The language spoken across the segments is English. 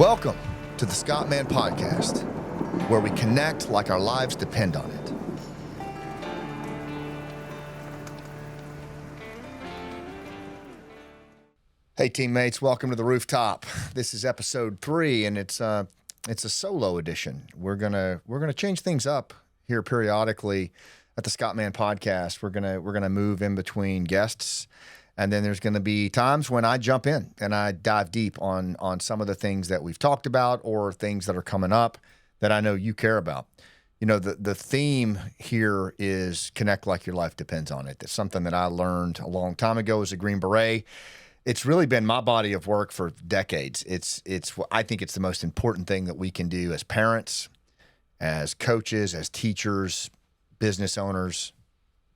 Welcome to the Scott Mann Podcast, where we connect like our lives depend on it. Hey teammates, welcome to the rooftop. This is episode 3, and it's a solo edition. We're gonna change things up here periodically at the Scott Mann Podcast. We're gonna move in between guests. And then there's going to be times when I jump in and I dive deep on some of the things that we've talked about or things that are coming up that I know you care about. You know, the theme here is connect like your life depends on it. It's something that I learned a long time ago as a Green Beret. It's really been my body of work for decades. I think it's the most important thing that we can do as parents, as coaches, as teachers, business owners,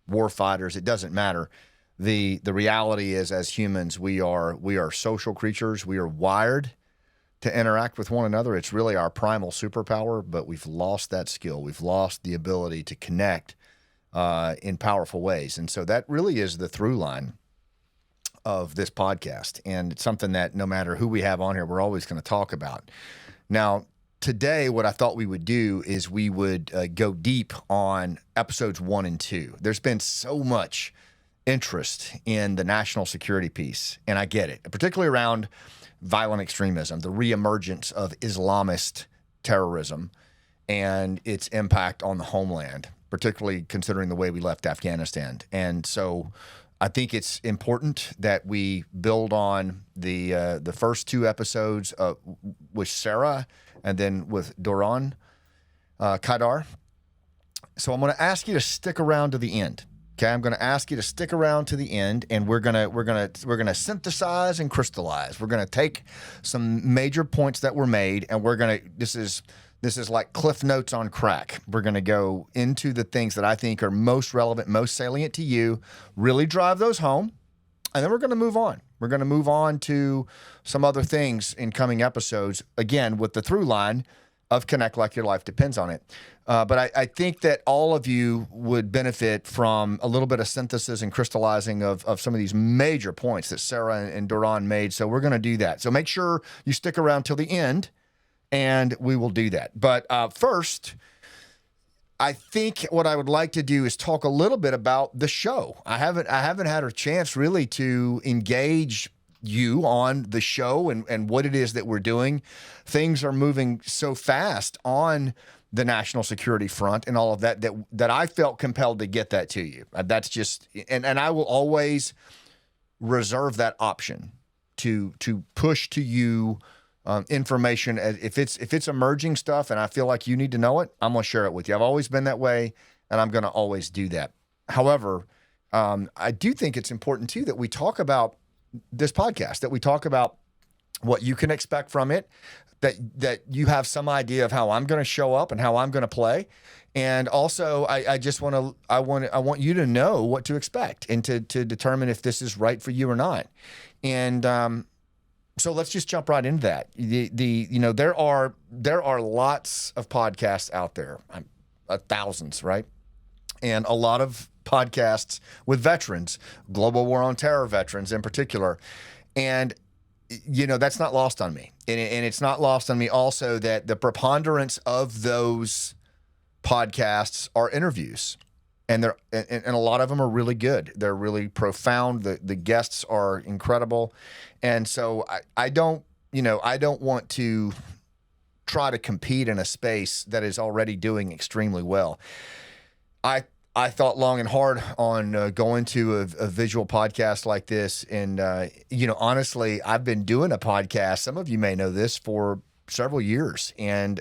war fighters. It doesn't matter. The reality is, as humans, we are social creatures. We are wired to interact with one another. It's really our primal superpower, but we've lost that skill. We've lost the ability to connect in powerful ways. And so that really is the through line of this podcast. And it's something that no matter who we have on here, we're always going to talk about. Now, today, what I thought we would do is we would go deep on episodes 1 and 2. There's been so much interest in the national security piece, and I get it, particularly around violent extremism, the reemergence of Islamist terrorism and its impact on the homeland, particularly considering the way we left Afghanistan. And so I think it's important that we build on the first 2 episodes with Sarah and then with Doron Keidar. So I'm going to ask you to stick around to the end. Okay, I'm going to ask you to stick around to the end, and we're gonna synthesize and crystallize. We're gonna take some major points that were made, and this is like Cliff Notes on crack. We're gonna go into the things that I think are most relevant, most salient to you, really drive those home, and then we're gonna move on. We're gonna move on to some other things in coming episodes, again with the through line of connect like your life depends on it. But I think that all of you would benefit from a little bit of synthesis and crystallizing of some of these major points that Sarah and Doron made. So we're going to do that. So make sure you stick around till the end, and we will do that. But first, I think what I would like to do is talk a little bit about the show. I haven't had a chance really to engage you on the show and what it is that we're doing. Things are moving so fast on the national security front and all of that I felt compelled to get that to you. That's just, and I will always reserve that option to push to you information. If it's emerging stuff and I feel like you need to know it, I'm going to share it with you. I've always been that way, and I'm going to always do that. However, I do think it's important too that we talk about this podcast, that we talk about what you can expect from it, that you have some idea of how I'm going to show up and how I'm going to play. And also I want you to know what to expect and to determine if this is right for you or not. And so let's just jump right into that. There are lots of podcasts out there, thousands, right? And a lot of podcasts with veterans, global war on terror veterans in particular. And, that's not lost on me. And it's not lost on me also that the preponderance of those podcasts are interviews. And a lot of them are really good. They're really profound. The guests are incredible. And so I don't want to try to compete in a space that is already doing extremely well. I thought long and hard on going to a visual podcast like this. And, honestly, I've been doing a podcast. Some of you may know this for several years. And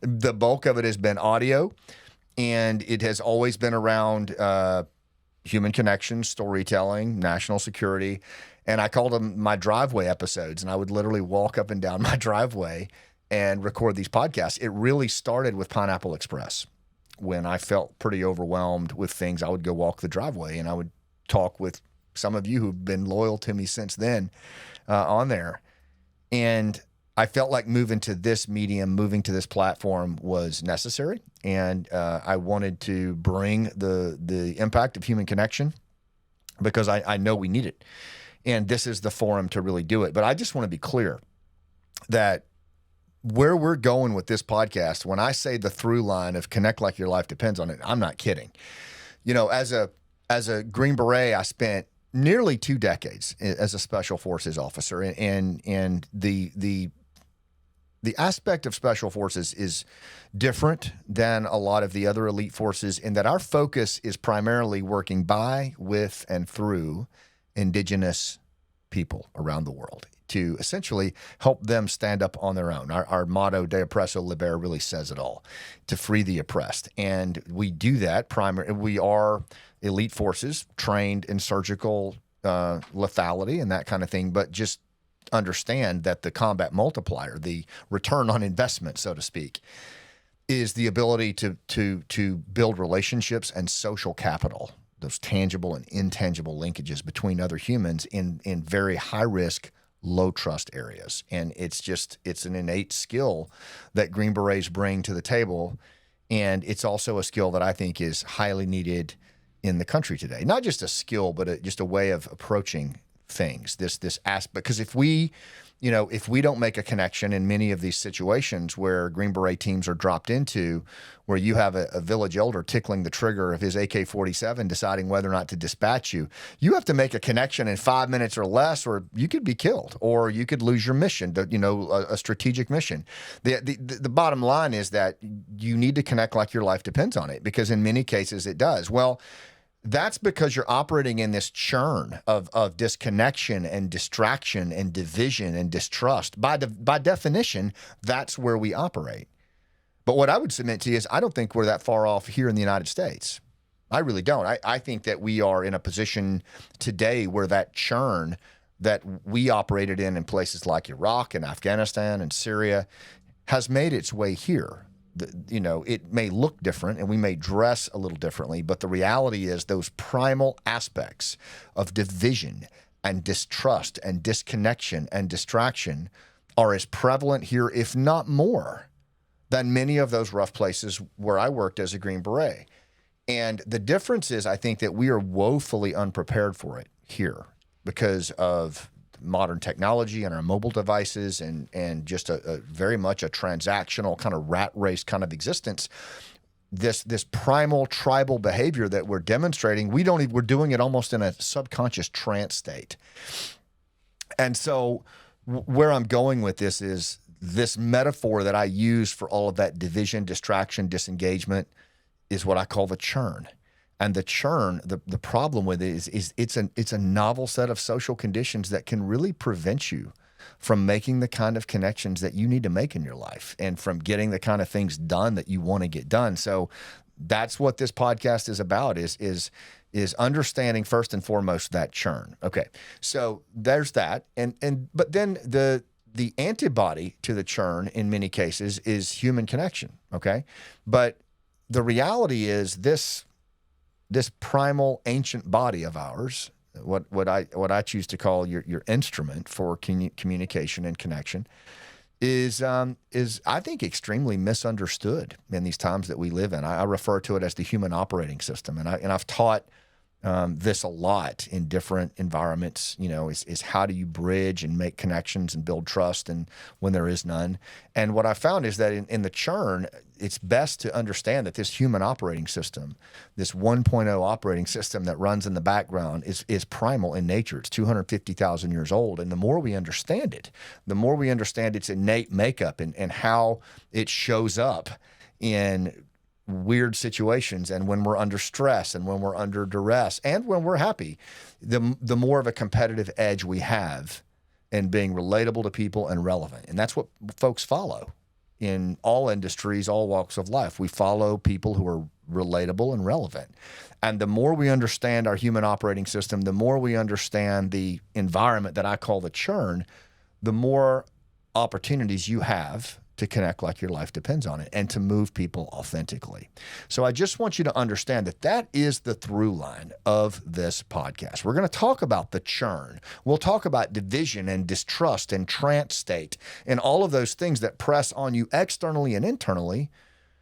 the bulk of it has been audio. And it has always been around human connection, storytelling, national security. And I called them my driveway episodes. And I would literally walk up and down my driveway and record these podcasts. It really started with Pineapple Express. When I felt pretty overwhelmed with things, I would go walk the driveway and I would talk with some of you who've been loyal to me since then on there. And I felt like moving to this medium, moving to this platform was necessary. And I wanted to bring the impact of human connection because I know we need it. And this is the forum to really do it. But I just want to be clear that where we're going with this podcast, when I say the through line of connect like your life depends on it, I'm not kidding. As a Green Beret, I spent nearly 2 decades as a special forces officer, and the aspect of special forces is different than a lot of the other elite forces in that our focus is primarily working by, with, and through indigenous people around the world to essentially help them stand up on their own. Our motto, De Oppresso Libera, really says it all, to free the oppressed. And we do that we are elite forces trained in surgical lethality and that kind of thing, but just understand that the combat multiplier, the return on investment, so to speak, is the ability to build relationships and social capital, those tangible and intangible linkages between other humans in very high risk, low trust areas. And it's an innate skill that Green Berets bring to the table. And it's also a skill that I think is highly needed in the country today. Not just a skill, but just a way of approaching things, this aspect. Because if we don't make a connection in many of these situations where Green Beret teams are dropped into, where you have a village elder tickling the trigger of his AK-47, deciding whether or not to dispatch you, you have to make a connection in 5 minutes or less, or you could be killed, or you could lose your mission, a strategic mission. The bottom line is that you need to connect like your life depends on it, because in many cases it does. Well, that's because you're operating in this churn of disconnection and distraction and division and distrust. By definition, that's where we operate. But what I would submit to you is I don't think we're that far off here in the United States. I really don't. I think that we are in a position today where that churn that we operated in places like Iraq and Afghanistan and Syria has made its way here. It may look different and we may dress a little differently, but the reality is those primal aspects of division and distrust and disconnection and distraction are as prevalent here, if not more, than many of those rough places where I worked as a Green Beret. And the difference is, I think that we are woefully unprepared for it here because of modern technology and our mobile devices and just a very much a transactional kind of rat race kind of existence. This primal tribal behavior that we're demonstrating, we're doing it almost in a subconscious trance state. And so where I'm going with this is this metaphor that I use for all of that division, distraction, disengagement is what I call the churn. And the churn, the problem with it is it's a novel set of social conditions that can really prevent you from making the kind of connections that you need to make in your life and from getting the kind of things done that you want to get done. So that's what this podcast is about, is understanding first and foremost that churn. Okay, so there's that. But then the antibody to the churn in many cases is human connection, okay? But the reality is this primal ancient body of ours, what I choose to call your instrument for communication and connection, is I think extremely misunderstood in these times that we live in. I refer to it as the human operating system, and I've taught this a lot in different environments. Is how do you bridge and make connections and build trust, and when there is none. And what I found is that in the churn, it's best to understand that this human operating system, this 1.0 operating system that runs in the background is primal in nature. It's 250,000 years old. And the more we understand it, the more we understand its innate makeup and how it shows up in weird situations, and when we're under stress and when we're under duress and when we're happy, the more of a competitive edge we have in being relatable to people and relevant. And that's what folks follow in all industries, all walks of life. We follow people who are relatable and relevant. And the more we understand our human operating system, the more we understand the environment that I call the churn, the more opportunities you have to connect like your life depends on it and to move people authentically. So I just want you to understand that is the through line of this podcast. We're going to talk about the churn. We'll talk about division and distrust and trance state and all of those things that press on you externally and internally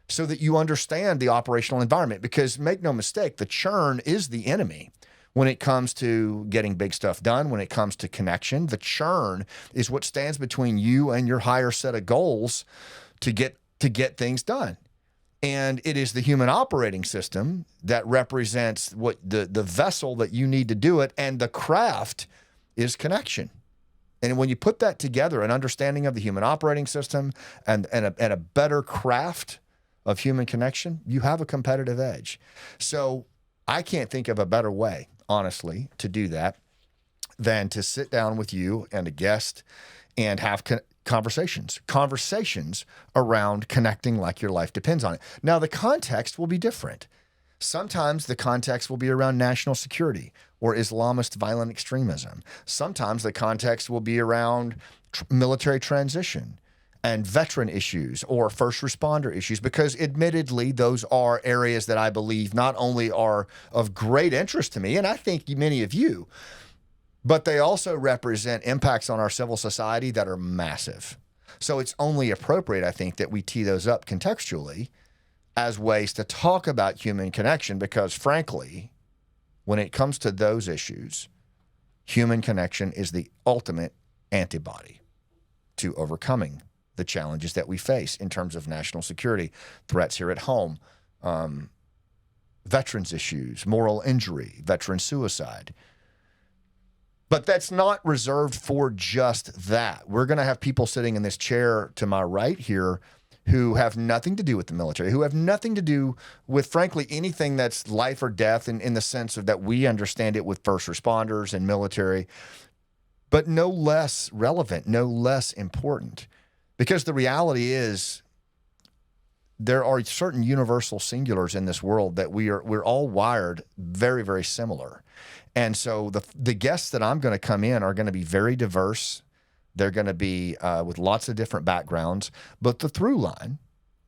so that you understand the operational environment. Because make no mistake, the churn is the enemy. when it comes to getting big stuff done, when it comes to connection. The churn is what stands between you and your higher set of goals to get things done. And it is the human operating system that represents what the vessel that you need to do it, and the craft is connection. And when you put that together, an understanding of the human operating system and a better craft of human connection, you have a competitive edge. So I can't think of a better way, honestly, to do that than to sit down with you and a guest and have conversations around connecting like your life depends on it. Now, the context will be different. Sometimes the context will be around national security or Islamist violent extremism. Sometimes the context will be around military transition and veteran issues or first responder issues, because admittedly, those are areas that I believe not only are of great interest to me, and I think many of you, but they also represent impacts on our civil society that are massive. So it's only appropriate, I think, that we tee those up contextually as ways to talk about human connection, because frankly, when it comes to those issues, human connection is the ultimate antibody to overcoming the challenges that we face in terms of national security, threats here at home, veterans issues, moral injury, veteran suicide. But that's not reserved for just that. We're going to have people sitting in this chair to my right here who have nothing to do with the military, who have nothing to do with, frankly, anything that's life or death in the sense of that we understand it with first responders and military, but no less relevant, no less important. Because the reality is there are certain universal singulars in this world that we're all wired very, very similar. And so the guests that I'm going to come in are going to be very diverse. They're going to be with lots of different backgrounds, but the through line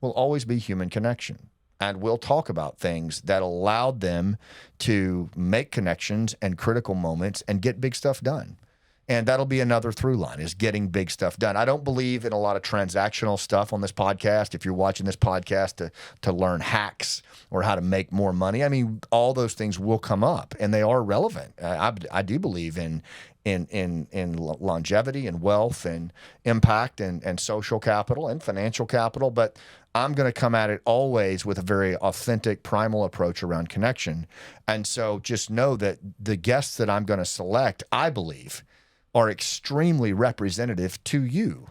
will always be human connection. And we'll talk about things that allowed them to make connections and critical moments and get big stuff done. And that'll be another through line, is getting big stuff done. I don't believe in a lot of transactional stuff on this podcast. If you're watching this podcast to learn hacks or how to make more money, I mean, all those things will come up and they are relevant. I do believe in longevity and wealth and impact and social capital and financial capital, but I'm going to come at it always with a very authentic, primal approach around connection. And so just know that the guests that I'm going to select, I believe, are extremely representative to you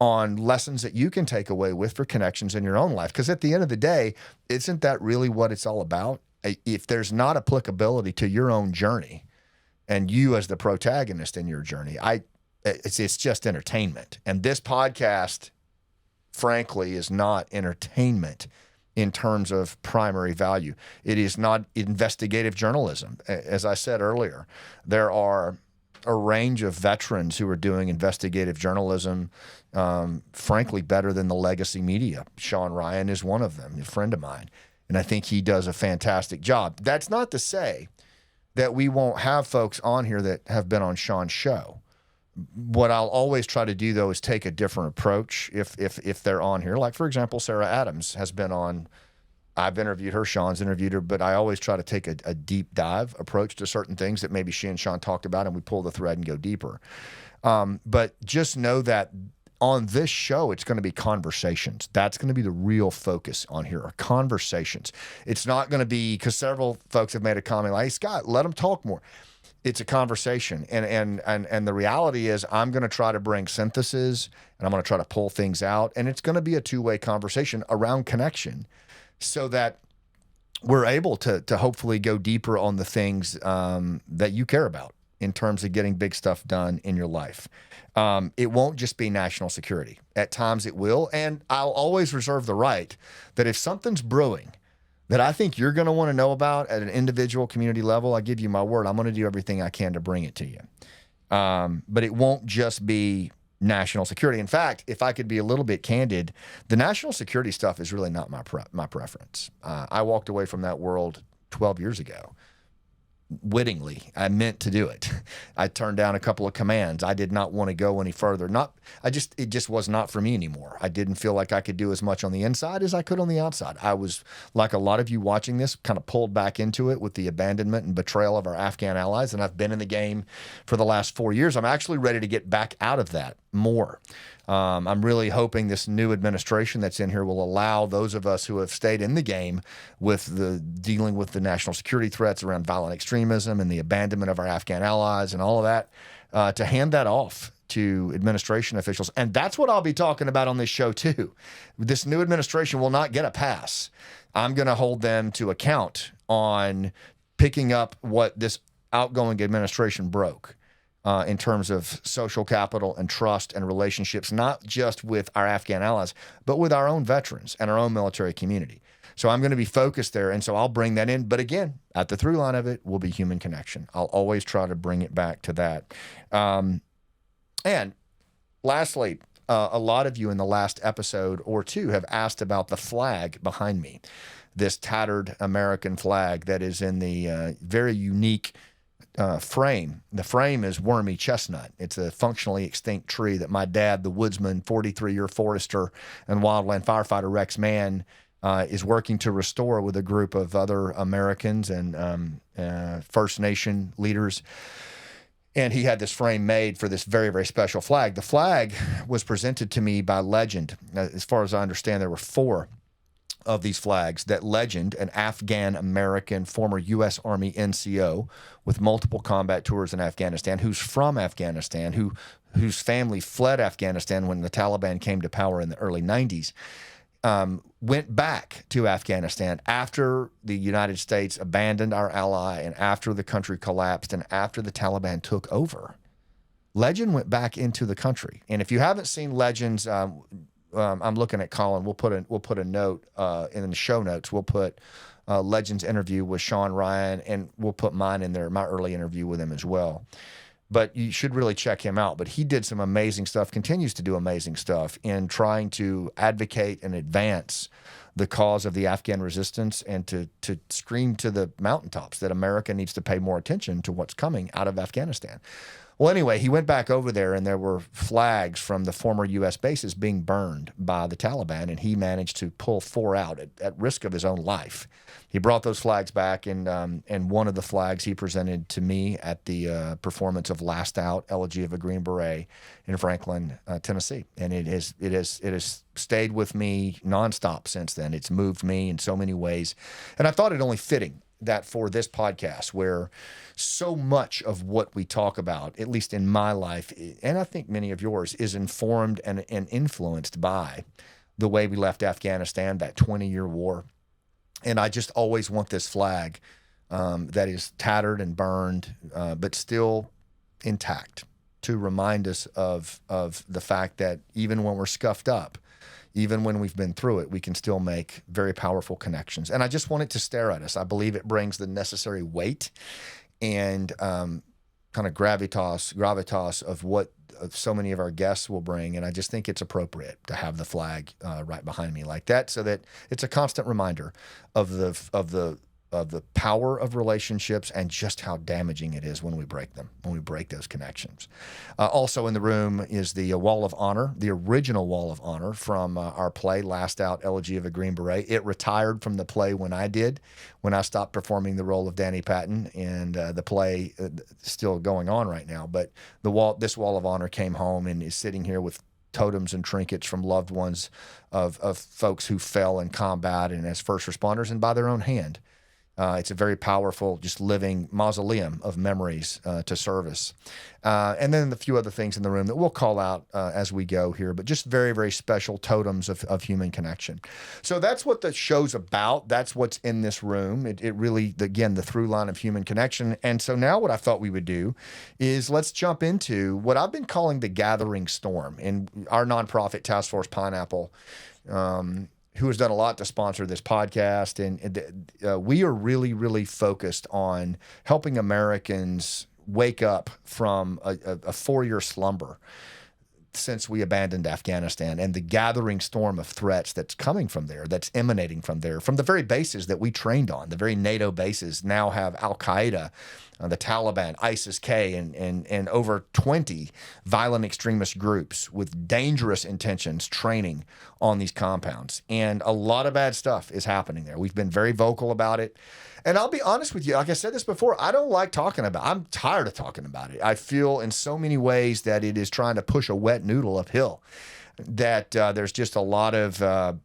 on lessons that you can take away with for connections in your own life. Because at the end of the day, isn't that really what it's all about? If there's not applicability to your own journey and you as the protagonist in your journey, it's just entertainment. And this podcast, frankly, is not entertainment in terms of primary value. It is not investigative journalism. As I said earlier, there are a range of veterans who are doing investigative journalism, frankly, better than the legacy media. Sean Ryan is one of them, a friend of mine, and I think he does a fantastic job. That's not to say that we won't have folks on here that have been on Sean's show. What I'll always try to do, though, is take a different approach if they're on here. Like, for example, Sarah Adams has been on. I've interviewed her, Sean's interviewed her, but I always try to take a deep dive approach to certain things that maybe she and Sean talked about, and we pull the thread and go deeper. But just know that on this show, it's going to be conversations. That's going to be the real focus on here, are conversations. It's not going to be, because several folks have made a comment like, hey, Scott, let them talk more. It's a conversation. And the reality is I'm going to try to bring synthesis, and I'm going to try to pull things out, and it's going to be a two-way conversation around connection, so that we're able to hopefully go deeper on the things that you care about in terms of getting big stuff done in your life. It won't just be national security. At times it will, and I'll always reserve the right that if something's brewing that I think you're going to want to know about at an individual community level, I give you my word, I'm going to do everything I can to bring it to you. But it won't just be national security. In fact, if I could be a little bit candid, the national security stuff is really not my preference. I walked away from that world 12 years ago. wittingly. I meant to do it. I turned down a couple of commands. I did not want to go any further. It just was not for me anymore. I didn't feel like I could do as much on the inside as I could on the outside. I was, like a lot of you watching this, kind of pulled back into it with the abandonment and betrayal of our Afghan allies. And I've been in the game for the last 4 years. I'm actually ready to get back out of that more. I'm really hoping this new administration that's in here will allow those of us who have stayed in the game with the dealing with the national security threats around violent extremism and the abandonment of our Afghan allies and all of that, to hand that off to administration officials. And that's what I'll be talking about on this show too. This new administration will not get a pass. I'm going to hold them to account on picking up what this outgoing administration broke. In terms of social capital and trust and relationships, not just with our Afghan allies, but with our own veterans and our own military community. So I'm going to be focused there, and so I'll bring that in. But again, at the through line of it will be human connection. I'll always try to bring it back to that. And lastly, a lot of you in the last episode or two have asked about the flag behind me, this tattered American flag that is in the very unique frame. The frame is wormy chestnut. It's a functionally extinct tree that my dad, the woodsman, 43-year forester and wildland firefighter Rex Mann, is working to restore with a group of other Americans and First Nation leaders. And he had this frame made for this very, very special flag. The flag was presented to me by Legend. As far as I understand, there were 4 of these flags that Legend, an Afghan-American former U.S. Army NCO with multiple combat tours in Afghanistan, who's from Afghanistan, whose family fled Afghanistan when the Taliban came to power in the early 90s, went back to Afghanistan after the United States abandoned our ally and after the country collapsed and after the Taliban took over. Legend went back into the country. And if you haven't seen Legend's I'm looking at Colin. We'll put a note in the show notes. We'll put Legend's interview with Sean Ryan, and we'll put mine in there, my early interview with him as well. But you should really check him out. But he did some amazing stuff, continues to do amazing stuff in trying to advocate and advance the cause of the Afghan resistance and to scream to the mountaintops that America needs to pay more attention to what's coming out of Afghanistan. Well, anyway, he went back over there, and there were flags from the former U.S. bases being burned by the Taliban, and he managed to pull 4 out at risk of his own life. He brought those flags back, and one of the flags he presented to me at the performance of Last Out, Elegy of a Green Beret in Franklin, Tennessee. And it has stayed with me nonstop since then. It's moved me in so many ways. And I thought it only fitting that for this podcast, where so much of what we talk about, at least in my life, and I think many of yours, is informed and influenced by the way we left Afghanistan, that 20-year war. And I just always want this flag that is tattered and burned, but still intact, to remind us of the fact that even when we're scuffed up, even when we've been through it, we can still make very powerful connections. And I just want it to stare at us. I believe it brings the necessary weight and kind of gravitas of what so many of our guests will bring. And I just think it's appropriate to have the flag right behind me like that, so that it's a constant reminder of the power of relationships and just how damaging it is when we break them, when we break those connections. Also in the room is the Wall of Honor, the original Wall of Honor from our play, Last Out, Elegy of a Green Beret. It retired from the play when I stopped performing the role of Danny Patton, and the play still going on right now. But this Wall of Honor came home and is sitting here with totems and trinkets from loved ones of folks who fell in combat and as first responders and by their own hand. It's a very powerful, just living mausoleum of memories to service. And then a few other things in the room that we'll call out as we go here, but just very, very special totems of human connection. So that's what the show's about. That's what's in this room. It really, again, the through line of human connection. And so now what I thought we would do is let's jump into what I've been calling the gathering storm in our nonprofit Task Force Pineapple, who has done a lot to sponsor this podcast. And we are really, really focused on helping Americans wake up from a 4-year slumber. since we abandoned Afghanistan, and the gathering storm of threats that's coming from there, that's emanating from there, from the very bases that we trained on, the very NATO bases now have Al-Qaeda, the Taliban, ISIS-K, and over 20 violent extremist groups with dangerous intentions training on these compounds. And a lot of bad stuff is happening there. We've been very vocal about it. And I'll be honest with you, like I said this before, I don't like talking about it. I'm tired of talking about it. I feel in so many ways that it is trying to push a wet noodle uphill, that there's just a lot of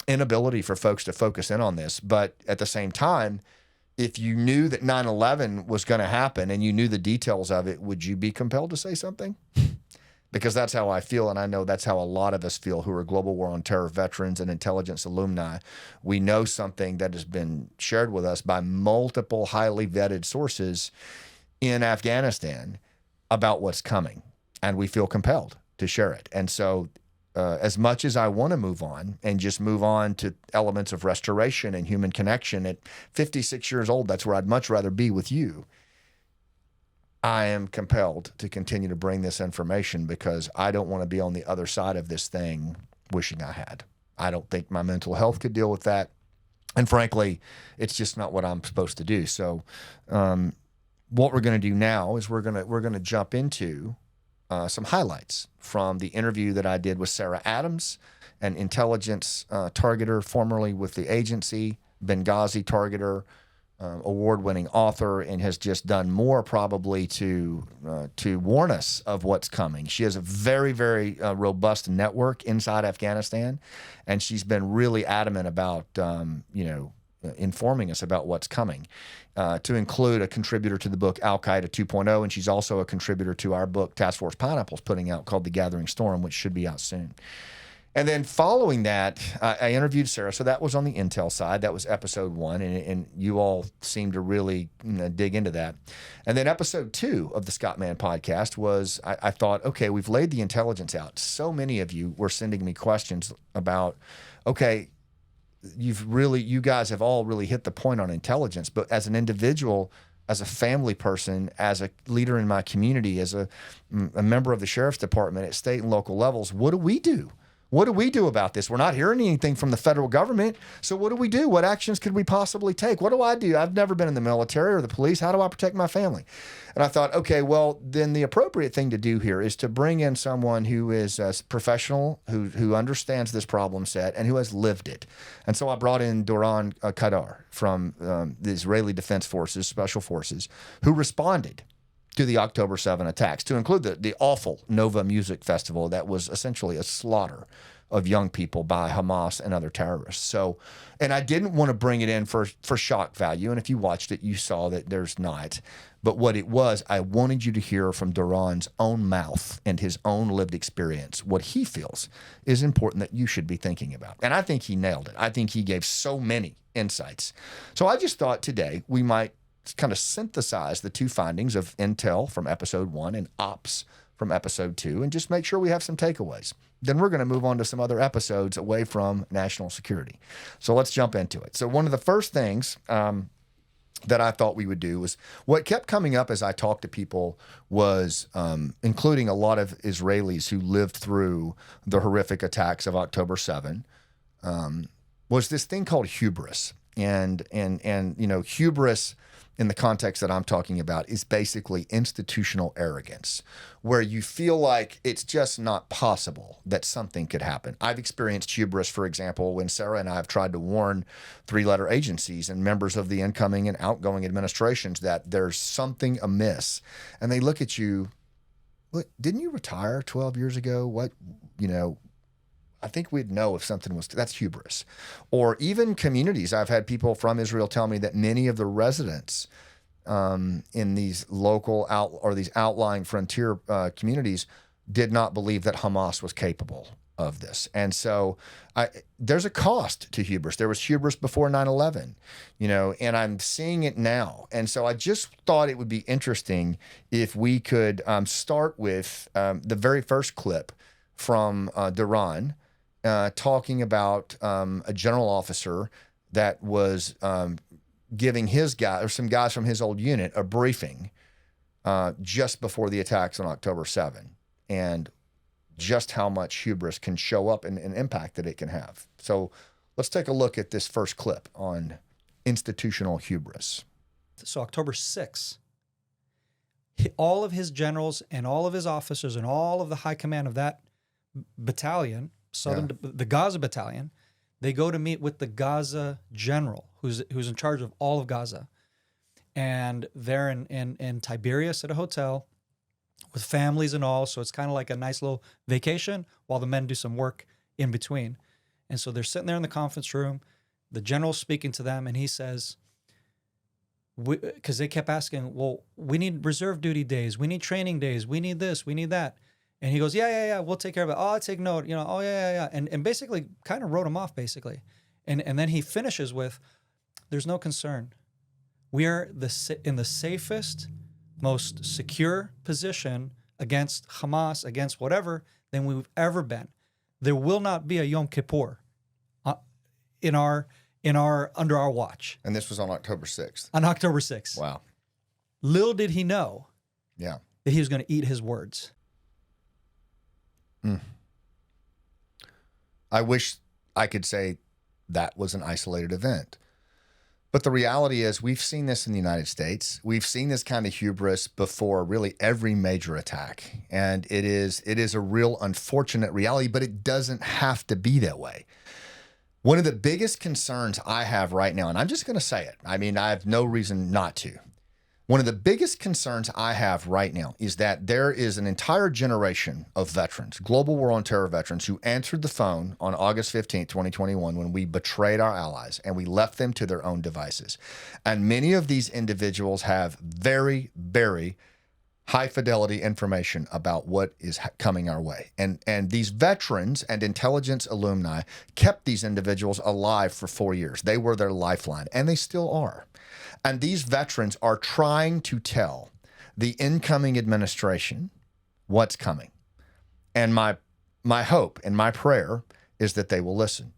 inability for folks to focus in on this. But at the same time, if you knew that 9/11 was going to happen and you knew the details of it, would you be compelled to say something? Because that's how I feel, and I know that's how a lot of us feel who are global war on terror veterans and intelligence alumni. We know something that has been shared with us by multiple highly vetted sources in Afghanistan about what's coming, and we feel compelled to share it. And so as much as I want to move on and just move on to elements of restoration and human connection at 56 years old, that's where I'd much rather be with you. I am compelled to continue to bring this information because I don't want to be on the other side of this thing wishing I had. I don't think my mental health could deal with that. And frankly, it's just not what I'm supposed to do. So what we're going to do now is we're going to jump into some highlights from the interview that I did with Sarah Adams, an intelligence targeter formerly with the agency, Benghazi targeter, award-winning author, and has just done more probably to warn us of what's coming. She has a very, very robust network inside Afghanistan, and she's been really adamant about informing us about what's coming, to include a contributor to the book Al-Qaeda 2.0, and she's also a contributor to our book Task Force Pineapple's putting out called The Gathering Storm, which should be out soon. And then following that, I interviewed Sarah. So that was on the intel side. That was episode 1, and you all seemed to really dig into that. And then episode 2 of the Scott Mann podcast was, I thought, okay, we've laid the intelligence out. So many of you were sending me questions about, okay, you guys have all really hit the point on intelligence, but as an individual, as a family person, as a leader in my community, as a member of the sheriff's department at state and local levels, what do we do? What do we do about this? We're not hearing anything from the federal government. So what do we do? What actions could we possibly take? What do I do? I've never been in the military or the police. How do I protect my family? And I thought, okay, well, then the appropriate thing to do here is to bring in someone who is a professional, who understands this problem set and who has lived it. And so I brought in Doron Keidar from the Israeli Defense Forces, Special Forces, who responded to the October 7 attacks, to include the awful Nova Music Festival that was essentially a slaughter of young people by Hamas and other terrorists. So, and I didn't want to bring it in for shock value. And if you watched it, you saw that there's not. But what it was, I wanted you to hear from Doron's own mouth and his own lived experience what he feels is important that you should be thinking about. And I think he nailed it. I think he gave so many insights. So I just thought today we might kind of synthesize the two findings of intel from episode 1 and ops from episode 2 and just make sure we have some takeaways. Then we're going to move on to some other episodes away from national security. So let's jump into it. So one of the first things that I thought we would do was what kept coming up as I talked to people was including a lot of Israelis who lived through the horrific attacks of October 7 was this thing called hubris. And hubris in the context that I'm talking about is basically institutional arrogance, where you feel like it's just not possible that something could happen. I've experienced hubris, for example, when Sarah and I have tried to warn three-letter agencies and members of the incoming and outgoing administrations that there's something amiss. And they look at you, look, didn't you retire 12 years ago? I think we'd know if something was, that's hubris. Or even communities. I've had people from Israel tell me that many of the residents in these local these outlying frontier communities did not believe that Hamas was capable of this. And so there's a cost to hubris. There was hubris before 9/11, and I'm seeing it now. And so I just thought it would be interesting if we could start with the very first clip from Doron, talking about a general officer that was giving some guys from his old unit a briefing just before the attacks on October 7. And just how much hubris can show up and impact that it can have. So let's take a look at this first clip on institutional hubris. So October 6th, all of his generals and all of his officers and all of the high command of that battalion, the Gaza battalion, they go to meet with the Gaza general, who's in charge of all of Gaza. And they're in Tiberias at a hotel with families and all. So it's kind of like a nice little vacation while the men do some work in between. And so they're sitting there in the conference room. The general's speaking to them, and he says, because they kept asking, well, we need reserve duty days. We need training days. We need this. We need that. And he goes, yeah, we'll take care of it. Oh, I take note. Oh, yeah. And basically kind of wrote him off, basically. And then he finishes with, there's no concern. We are in the safest, most secure position against Hamas, against whatever, than we've ever been. There will not be a Yom Kippur under our watch. And this was on October 6th. On October 6th. Wow. Little did he know that he was going to eat his words. I wish I could say that was an isolated event. But the reality is we've seen this in the United States. We've seen this kind of hubris before really every major attack. And it is a real unfortunate reality, but it doesn't have to be that way. One of the biggest concerns I have right now, and I'm just going to say it. I mean, I have no reason not to. One of the biggest concerns I have right now is that there is an entire generation of veterans, global war on terror veterans, who answered the phone on August 15th, 2021, when we betrayed our allies and we left them to their own devices. And many of these individuals have very, very high fidelity information about what is coming our way. And these veterans and intelligence alumni kept these individuals alive for 4 years. They were their lifeline, and they still are. And these veterans are trying to tell the incoming administration what's coming. And my hope and my prayer is that they will listen.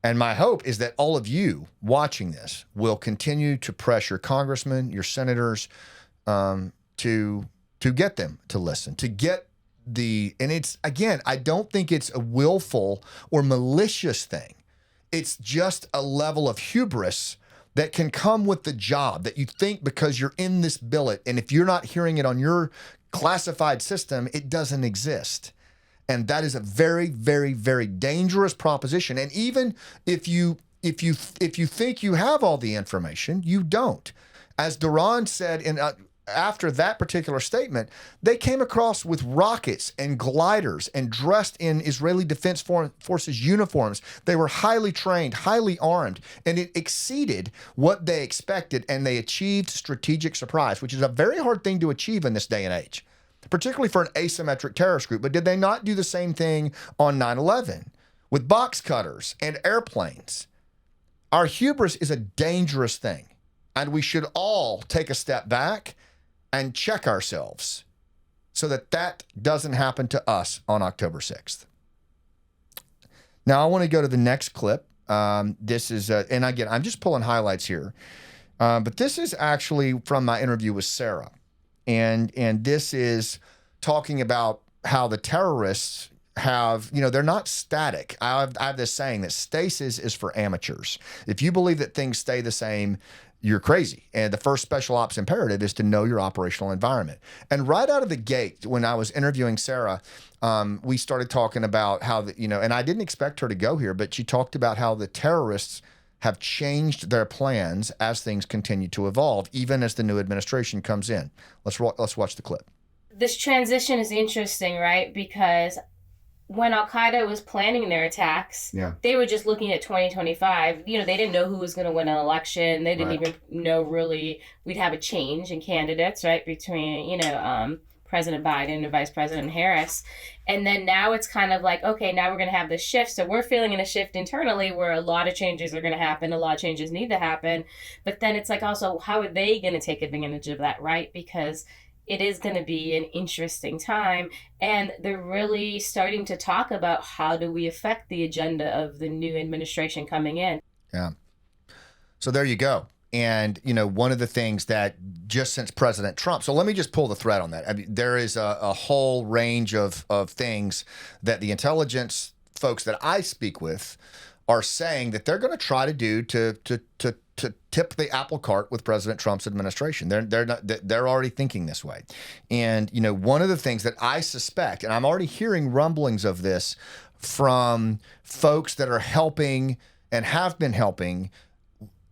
And my hope is that all of you watching this will continue to press your congressmen, your senators, to get them to listen, to get and it's, again, I don't think it's a willful or malicious thing. It's just a level of hubris that can come with the job, that you think because you're in this billet, and if you're not hearing it on your classified system, it doesn't exist. And that is a very, very, very dangerous proposition. And even if you think you have all the information, you don't. As Doron said after that particular statement, they came across with rockets and gliders and dressed in Israeli Defense Forces uniforms. They were highly trained, highly armed, and it exceeded what they expected, and they achieved strategic surprise, which is a very hard thing to achieve in this day and age, particularly for an asymmetric terrorist group. But did they not do the same thing on 9/11 with box cutters and airplanes? Our hubris is a dangerous thing, and we should all take a step back and check ourselves so that doesn't happen to us on October 6th. Now, I want to go to the next clip. This is, and again, I'm just pulling highlights here, but this is actually from my interview with Sarah. And this is talking about how the terrorists have, they're not static. I have this saying that stasis is for amateurs. If you believe that things stay the same, you're crazy. And the first special ops imperative is to know your operational environment. And right out of the gate, when I was interviewing Sarah, we started talking about how, and I didn't expect her to go here, but she talked about how the terrorists have changed their plans as things continue to evolve, even as the new administration comes in. Let's watch the clip. This transition is interesting, right? Because when Al-Qaeda was planning their attacks, they were just looking at 2025. They didn't know who was going to win an election. They didn't even know really we'd have a change in candidates, right, between, President Biden and Vice President Harris. And then now it's kind of like, okay, now we're going to have this shift. So we're feeling in a shift internally where a lot of changes are going to happen. A lot of changes need to happen. But then it's like also, how are they going to take advantage of that, right? Because it is going to be an interesting time. And they're really starting to talk about how do we affect the agenda of the new administration coming in. Yeah. So there you go. And, one of the things that just since President Trump, so let me just pull the thread on that. I mean, there is a whole range of things that the intelligence folks that I speak with are saying that they're going to try to do to tip the apple cart with President Trump's administration. They're already thinking this way. And, one of the things that I suspect, and I'm already hearing rumblings of this from folks that are helping and have been helping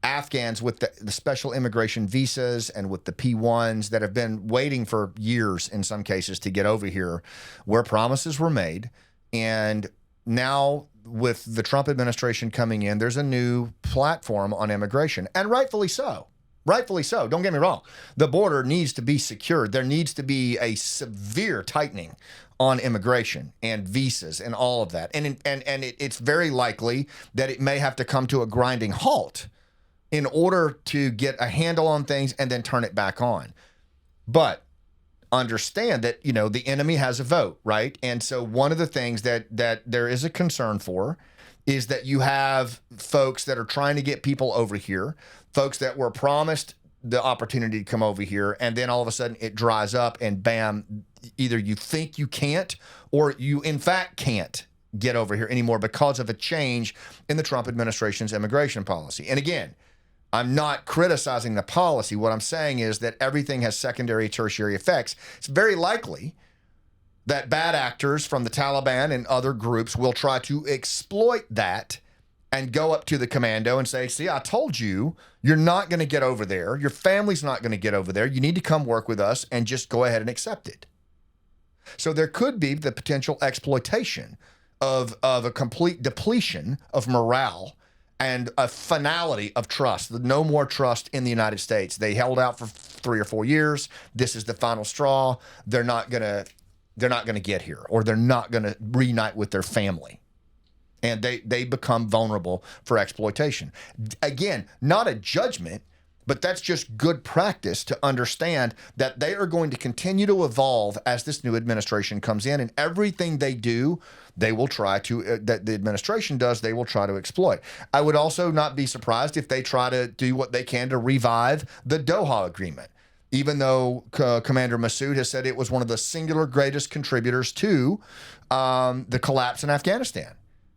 Afghans with the special immigration visas and with the P1s that have been waiting for years in some cases to get over here, where promises were made. And now with the Trump administration coming in, there's a new platform on immigration, and rightfully so. Rightfully so. Don't get me wrong. The border needs to be secured. There needs to be a severe tightening on immigration and visas and all of that. And it's very likely that it may have to come to a grinding halt in order to get a handle on things and then turn it back on. But understand that, the enemy has a vote, right? And so one of the things that there is a concern for is that you have folks that are trying to get people over here, folks that were promised the opportunity to come over here, and then all of a sudden it dries up and bam, either you think you can't or you in fact can't get over here anymore because of a change in the Trump administration's immigration policy. And again, I'm not criticizing the policy. What I'm saying is that everything has secondary, tertiary effects. It's very likely that bad actors from the Taliban and other groups will try to exploit that and go up to the commando and say, see, I told you, you're not going to get over there. Your family's not going to get over there. You need to come work with us and just go ahead and accept it. So there could be the potential exploitation of a complete depletion of morale and a finality of trust, no more trust in the United States. They held out for 3 or 4 years. This is the final straw. They're not gonna get here, or they're not gonna reunite with their family, and they become vulnerable for exploitation. Again, not a judgment, but that's just good practice to understand that they are going to continue to evolve as this new administration comes in, and everything they do, they will try to, that the administration does, they will try to exploit. I would also not be surprised if they try to do what they can to revive the Doha Agreement, even though Commander Massoud has said it was one of the singular greatest contributors to the collapse in Afghanistan,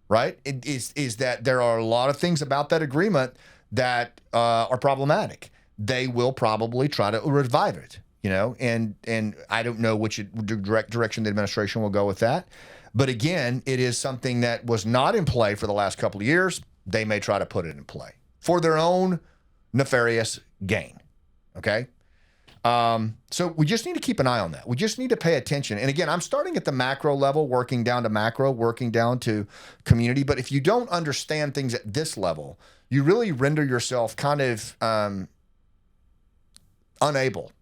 right? It is that there are a lot of things about that agreement that are problematic. They will probably try to revive it, and I don't know which direction the administration will go with that. But again, it is something that was not in play for the last couple of years. They may try to put it in play for their own nefarious gain, okay? So we just need to keep an eye on that. We just need to pay attention. And again, I'm starting at the macro level, working down to macro, working down to community. But if you don't understand things at this level, you really render yourself kind of unable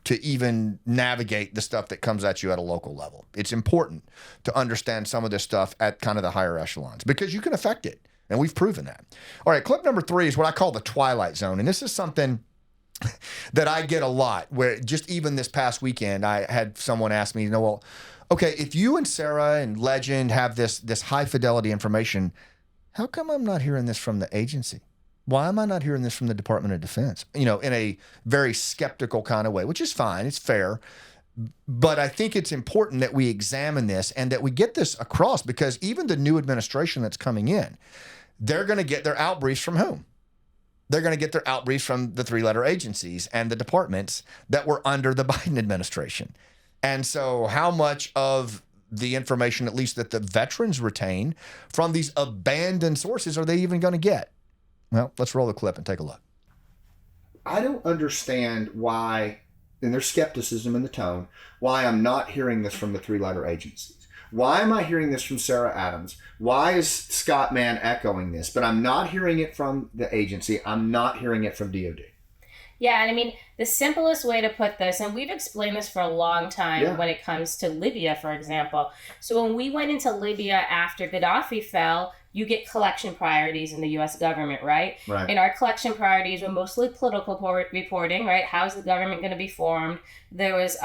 to even navigate the stuff that comes at you at a local level. It's important to understand some of this stuff at kind of the higher echelons because you can affect it. And we've proven that. All right, clip number 3 is what I call the twilight zone. And this is something that I get a lot, where just even this past weekend, I had someone ask me, well, okay, if you and Sarah and Legend have this high fidelity information, how come I'm not hearing this from the agency? Why am I not hearing this from the Department of Defense? In a very skeptical kind of way, which is fine. It's fair. But I think it's important that we examine this and that we get this across, because even the new administration that's coming in, they're going to get their outbriefs from whom? They're going to get their outbriefs from the 3-letter agencies and the departments that were under the Biden administration. And so how much of the information, at least that the veterans retain from these abandoned sources, are they even going to get? Well, let's roll the clip and take a look. I don't understand why, and there's skepticism in the tone, why I'm not hearing this from the 3-letter agencies. Why am I hearing this from Sarah Adams? Why is Scott Mann echoing this? But I'm not hearing it from the agency. I'm not hearing it from DOD. Yeah, and I mean, the simplest way to put this, and we've explained this for a long time when it comes to Libya, for example. So when we went into Libya after Gaddafi fell, you get collection priorities in the U.S. government, right? And our collection priorities were mostly political reporting, right? How's the government going to be formed? There was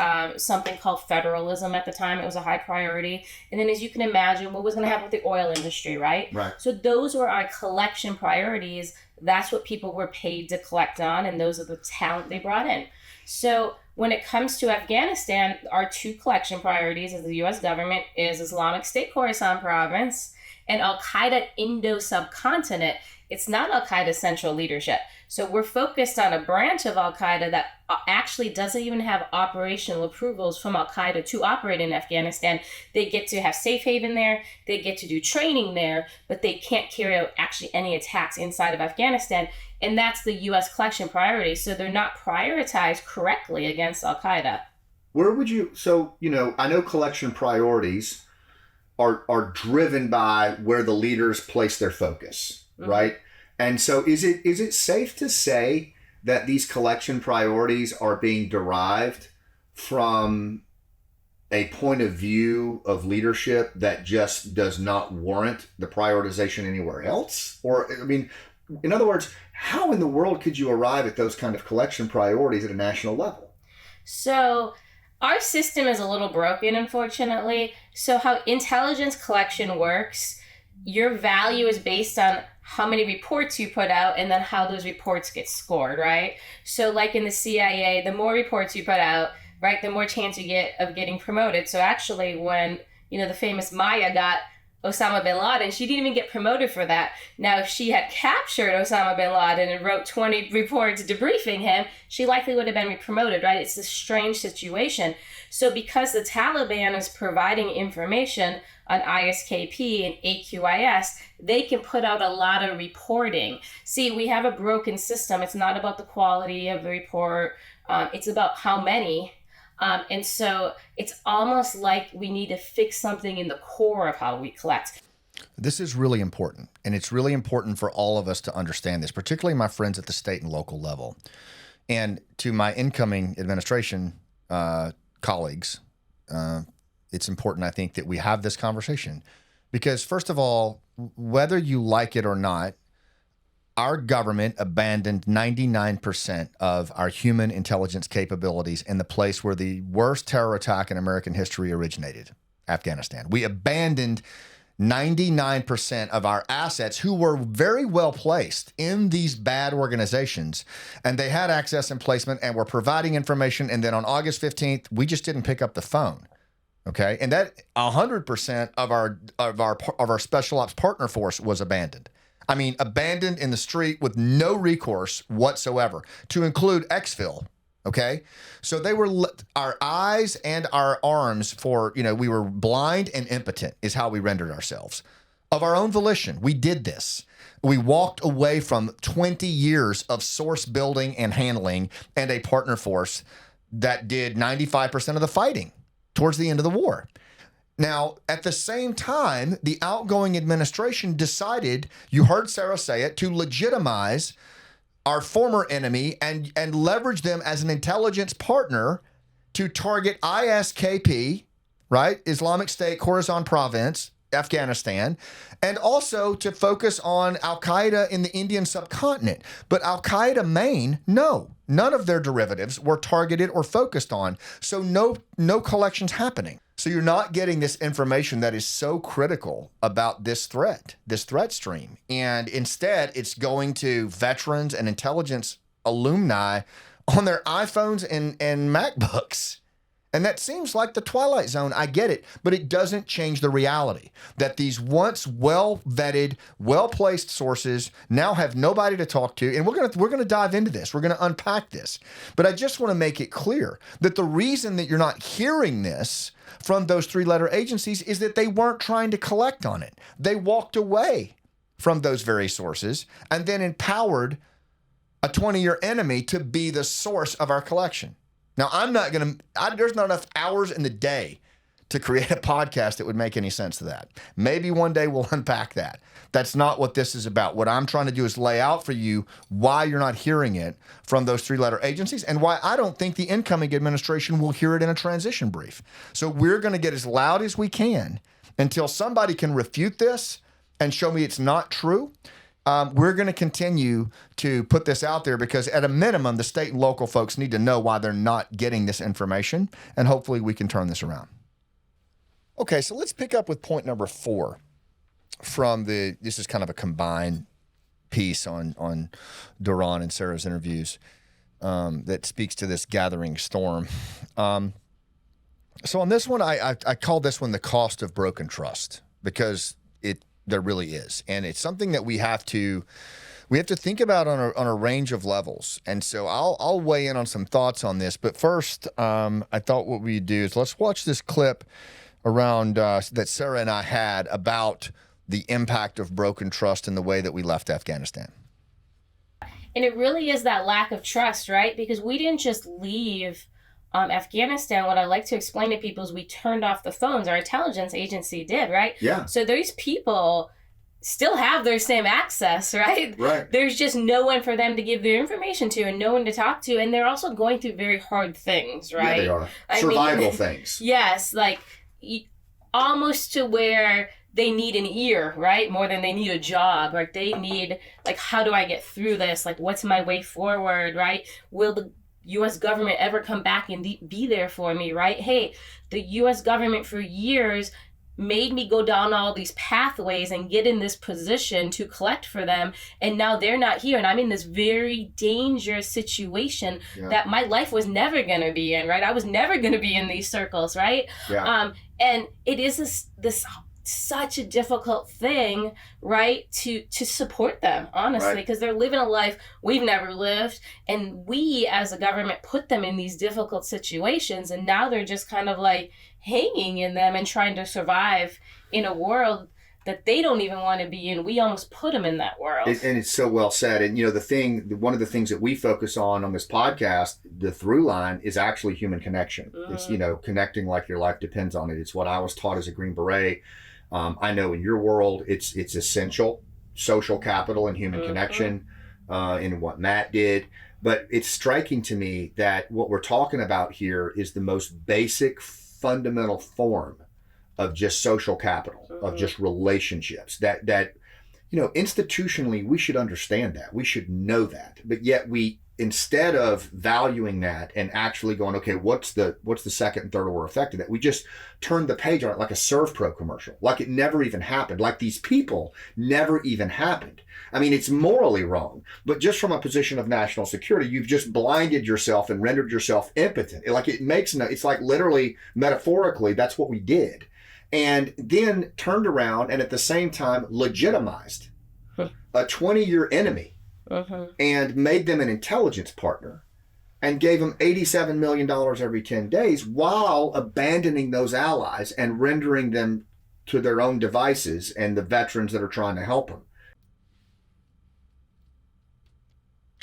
something called federalism at the time. It was a high priority. And then, as you can imagine, what was going to happen with the oil industry, right? So those were our collection priorities that's what people were paid to collect on, and those are the talent they brought in. So when it comes to Afghanistan, our two collection priorities as the U.S. government is Islamic State Khorasan province and Al-Qaeda Indo-subcontinent. It's not Al-Qaeda central leadership. So we're focused on a branch of Al-Qaeda that actually doesn't even have operational approvals from Al-Qaeda to operate in Afghanistan. They get to have safe haven there, they get to do training there, but they can't carry out actually any attacks inside of Afghanistan. And that's the U.S. collection priority. So they're not prioritized correctly against Al-Qaeda. Where would you, I know collection priorities are driven by where the leaders place their focus, right? And so is it safe to say that these collection priorities are being derived from a point of view of leadership that just does not warrant the prioritization anywhere else? Or, in other words, how in the world could you arrive at those kind of collection priorities at a national level? So our system is a little broken, unfortunately. So how intelligence collection works, your value is based on how many reports you put out and then how those reports get scored, right? So like in the CIA, the more reports you put out, right, the more chance you get of getting promoted. So actually when, the famous Maya got Osama bin Laden, she didn't even get promoted for that. Now, if she had captured Osama bin Laden and wrote 20 reports debriefing him, she likely would have been promoted, right? It's this strange situation. So because the Taliban is providing information on ISKP and AQIS, they can put out a lot of reporting. See, we have a broken system. It's not about the quality of the report. It's about how many. And so it's almost like we need to fix something in the core of how we collect. This is really important. And it's really important for all of us to understand this, particularly my friends at the state and local level. And to my incoming administration colleagues, it's important, I think, that we have this conversation. Because first of all, whether you like it or not, our government abandoned 99% of our human intelligence capabilities in the place where the worst terror attack in American history originated, Afghanistan. We abandoned 99% of our assets who were very well placed in these bad organizations, and they had access and placement and were providing information. And then on August 15th, we just didn't pick up the phone. Okay. And that 100% of our special ops partner force was abandoned. Abandoned in the street with no recourse whatsoever, to include exfil. Okay. So they were our eyes and our arms for, we were blind and impotent is how we rendered ourselves. Of our own volition, we did this. We walked away from 20 years of source building and handling and a partner force that did 95% of the fighting towards the end of the war. Now, at the same time, the outgoing administration decided, you heard Sarah say it, to legitimize our former enemy and leverage them as an intelligence partner to target ISKP, right? Islamic State, Khorasan Province, Afghanistan, and also to focus on Al-Qaeda in the Indian subcontinent. But Al-Qaeda main, no, none of their derivatives were targeted or focused on. So no collections happening. So you're not getting this information that is so critical about this threat stream. And instead, it's going to veterans and intelligence alumni on their iPhones and MacBooks. And that seems like the Twilight Zone. I get it, but it doesn't change the reality that these once well-vetted, well-placed sources now have nobody to talk to. And we're going to dive into this. We're going to unpack this. But I just want to make it clear that the reason that you're not hearing this from those three-letter agencies is that they weren't trying to collect on it. They walked away from those very sources and then empowered a 20-year enemy to be the source of our collection. Now, there's not enough hours in the day to create a podcast that would make any sense to that. Maybe one day we'll unpack that. That's not what this is about. What I'm trying to do is lay out for you why you're not hearing it from those three-letter agencies and why I don't think the incoming administration will hear it in a transition brief. So we're going to get as loud as we can until somebody can refute this and show me it's not true. We're going to continue to put this out there because at a minimum, the state and local folks need to know why they're not getting this information, and hopefully we can turn this around. Okay, so let's pick up with point number 4 this is kind of a combined piece on Doron and Sarah's interviews that speaks to this gathering storm. So on this one, I call this one the cost of broken trust, because there really is, and it's something that we have to think about on a range of levels. And so I'll weigh in on some thoughts on this. But first, I thought what we'd do is let's watch this clip around that Sarah and I had about the impact of broken trust in the way that we left Afghanistan. And it really is that lack of trust, right? Because we didn't just leave Afghanistan. What I like to explain to people is we turned off the phones. Our intelligence agency did, right? Yeah. So those people still have their same access, right? Right. There's just no one for them to give their information to and no one to talk to. And they're also going through very hard things, right? Yeah, they are. Survival things. Yes, like almost to where they need an ear, right? More than they need a job. Like they need, like, how do I get through this? Like, what's my way forward, right? Will the U.S. government ever come back and be there for me, right? Hey, the U.S. government for years made me go down all these pathways and get in this position to collect for them, and now they're not here, and I'm in this very dangerous situation that my life was never going to be in, right? I was never going to be in these circles, right? And it is this such a difficult thing, right, to support them, honestly, because they're living a life we've never lived, and we as a government put them in these difficult situations, and now they're just kind of like hanging in them and trying to survive in a world that they don't even want to be in. We almost put them in that world. And it's so well said. And, one of the things that we focus on this podcast, the through line, is actually human connection. It's, connecting like your life depends on it. It's what I was taught as a Green Beret. I know in your world, it's essential, social capital and human connection, in what Matt did. But it's striking to me that what we're talking about here is the most basic, fundamental form of just social capital, of just relationships. That institutionally, we should understand that. We should know that. But yet we, instead of valuing that and actually going, okay, what's the second and third order effect of that? We just turned the page on it like a ServPro commercial, like it never even happened, like these people never even happened. I mean, it's morally wrong, but just from a position of national security, you've just blinded yourself and rendered yourself impotent. Like it's like literally, metaphorically, that's what we did. And then turned around and at the same time legitimized a 20-year enemy. And made them an intelligence partner and gave them $87 million every 10 days while abandoning those allies and rendering them to their own devices and the veterans that are trying to help them.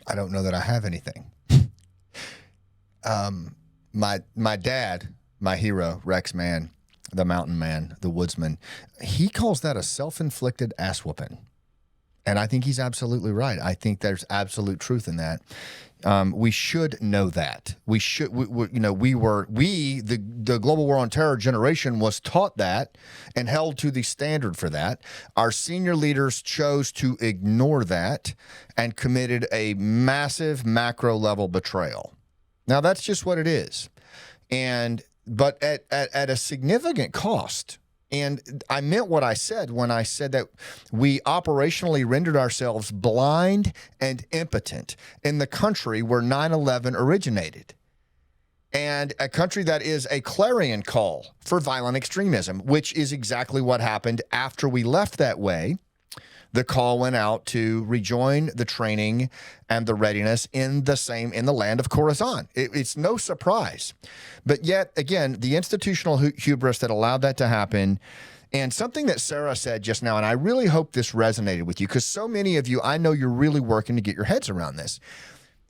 I don't know that I have anything. My dad, my hero, Rex Mann, the mountain man, the woodsman, he calls that a self-inflicted ass whooping. And I think he's absolutely right. I think there's absolute truth in that. We should know that. The Global War on Terror generation was taught that and held to the standard for that. Our senior leaders chose to ignore that and committed a massive macro level betrayal. Now that's just what it is. But at a significant cost. And I meant what I said when I said that we operationally rendered ourselves blind and impotent in the country where 9/11 originated, and a country that is a clarion call for violent extremism, which is exactly what happened after we left that way. The call went out to rejoin the training and the readiness in the land of Khorasan. It's no surprise. But yet, again, the institutional hubris that allowed that to happen, and something that Sarah said just now, and I really hope this resonated with you, because so many of you, I know you're really working to get your heads around this.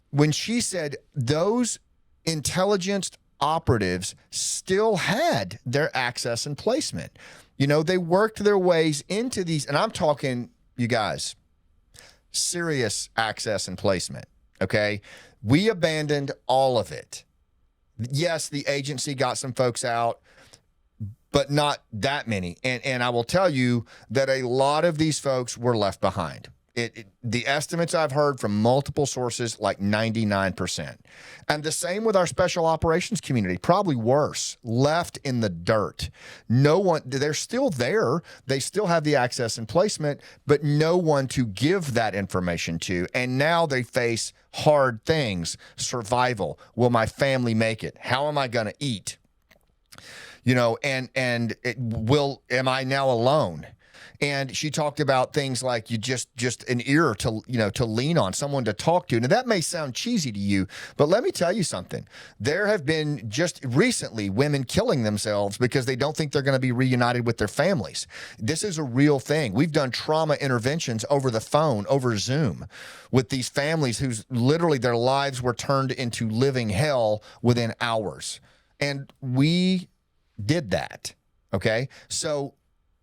When she said those intelligence operatives still had their access and placement. They worked their ways into these, and I'm talking, you guys, serious access and placement, okay? We abandoned all of it. Yes, the agency got some folks out, but not that many. And I will tell you that a lot of these folks were left behind. The estimates I've heard from multiple sources, like 99%. And the same with our special operations community, probably worse, left in the dirt. No one, they're still there. They still have the access and placement, but no one to give that information to. And now they face hard things, survival. Will my family make it? How am I going to eat? Am I now alone? And she talked about things like you just an ear to lean on, someone to talk to. Now that may sound cheesy to you, but let me tell you something. There have been just recently women killing themselves because they don't think they're going to be reunited with their families. This is a real thing. We've done trauma interventions over the phone, over Zoom, with these families whose literally their lives were turned into living hell within hours. And we did that. Okay. So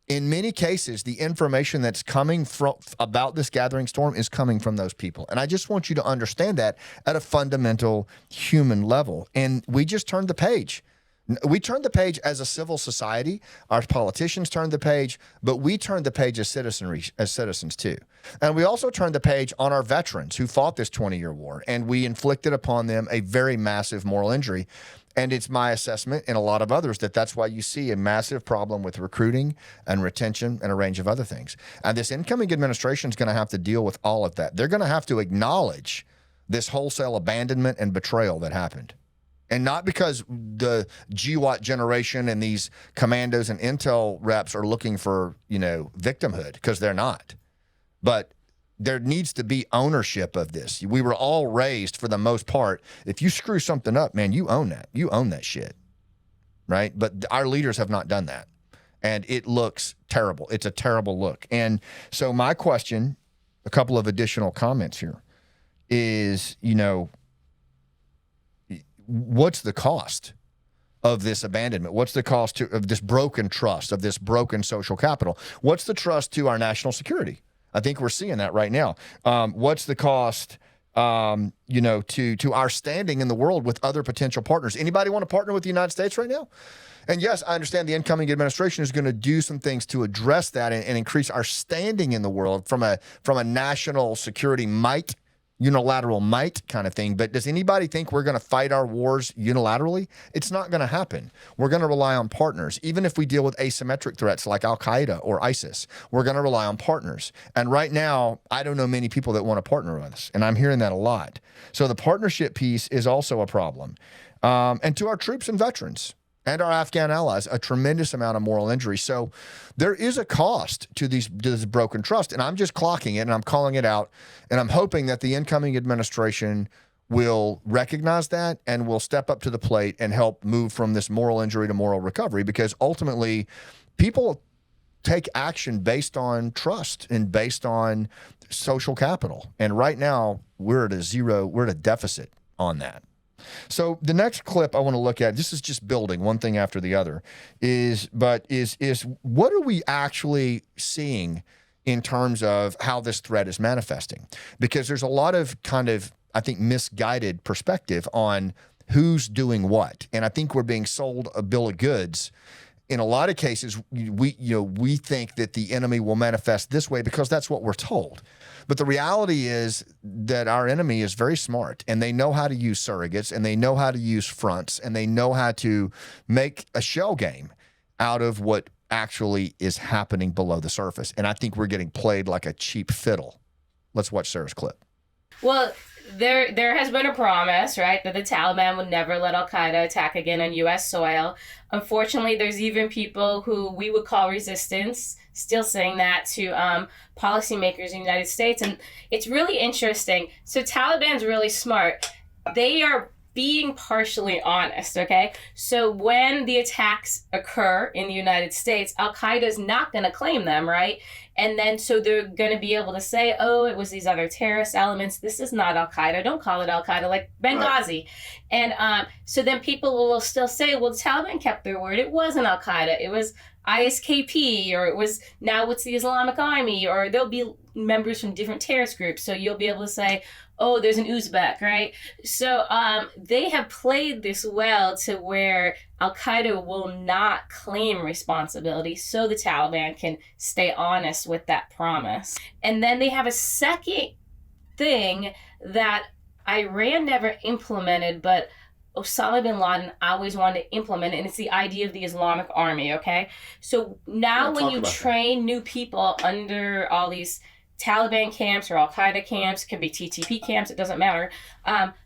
in many cases, the information that's coming from about this gathering storm is coming from those people. And I just want you to understand that at a fundamental human level. And we just turned the page. We turned the page as a civil society. Our politicians turned the page, but we turned the page as citizens too. And we also turned the page on our veterans who fought this 20-year war, and we inflicted upon them a very massive moral injury. And it's my assessment, and a lot of others, that that's why you see a massive problem with recruiting and retention and a range of other things. And this incoming administration is going to have to deal with all of that. They're going to have to acknowledge this wholesale abandonment and betrayal that happened. And not because the GWAT generation and these commandos and intel reps are looking for, victimhood, because they're not. But there needs to be ownership of this. We were all raised, for the most part, if you screw something up, man, you own that. You own that shit, right? But our leaders have not done that. And it looks terrible. It's a terrible look. And so my question, a couple of additional comments here, is, what's the cost of this abandonment? What's the cost of this broken trust, of this broken social capital? What's the trust to our national security? I think we're seeing that right now. What's the cost, to our standing in the world with other potential partners? Anybody want to partner with the United States right now? And yes, I understand the incoming administration is going to do some things to address that and increase our standing in the world from a national security might, unilateral might kind of thing. But does anybody think we're going to fight our wars unilaterally? It's not going to happen. We're going to rely on partners. Even if we deal with asymmetric threats like Al-Qaeda or ISIS, we're going to rely on partners. And right now, I don't know many people that want to partner with us. And I'm hearing that a lot. So the partnership piece is also a problem. And to our troops and veterans and our Afghan allies, a tremendous amount of moral injury. So there is a cost to this broken trust, and I'm just clocking it, and I'm calling it out, and I'm hoping that the incoming administration will recognize that and will step up to the plate and help move from this moral injury to moral recovery, because ultimately people take action based on trust and based on social capital. And right now we're at a deficit on that. So the next clip I want to look at, this is just building one thing after the other, is what are we actually seeing in terms of how this threat is manifesting? Because there's a lot of kind of, I think, misguided perspective on who's doing what. And I think we're being sold a bill of goods. In a lot of cases, we think that the enemy will manifest this way because that's what we're told. But the reality is that our enemy is very smart, and they know how to use surrogates, and they know how to use fronts, and they know how to make a shell game out of what actually is happening below the surface. And I think we're getting played like a cheap fiddle. Let's watch Sarah's clip. Well, there has been a promise, right, that the Taliban would never let Al-Qaeda attack again on U.S. soil. Unfortunately, there's even people who we would call resistance still saying that to policymakers in the United States. And it's really interesting. So Taliban's really smart. They are being partially honest, okay? So when the attacks occur in the United States, Al-Qaeda is not going to claim them, right? And then so they're going to be able to say, oh, it was these other terrorist elements. This is not Al-Qaeda. Don't call it Al-Qaeda, like Benghazi. Right. And so then people will still say, well, the Taliban kept their word. It wasn't Al-Qaeda. It was ISKP, or it was now it's the Islamic Army, or there'll be members from different terrorist groups. So you'll be able to say, oh, there's an Uzbek, right? So they have played this well to where Al-Qaeda will not claim responsibility so the Taliban can stay honest with that promise. And then they have a second thing that Iran never implemented, but Osama bin Laden always wanted to implement it, and it's the idea of the Islamic Army, okay? So now when you train new people under all these Taliban camps or Al-Qaeda camps, could be TTP camps, it doesn't matter,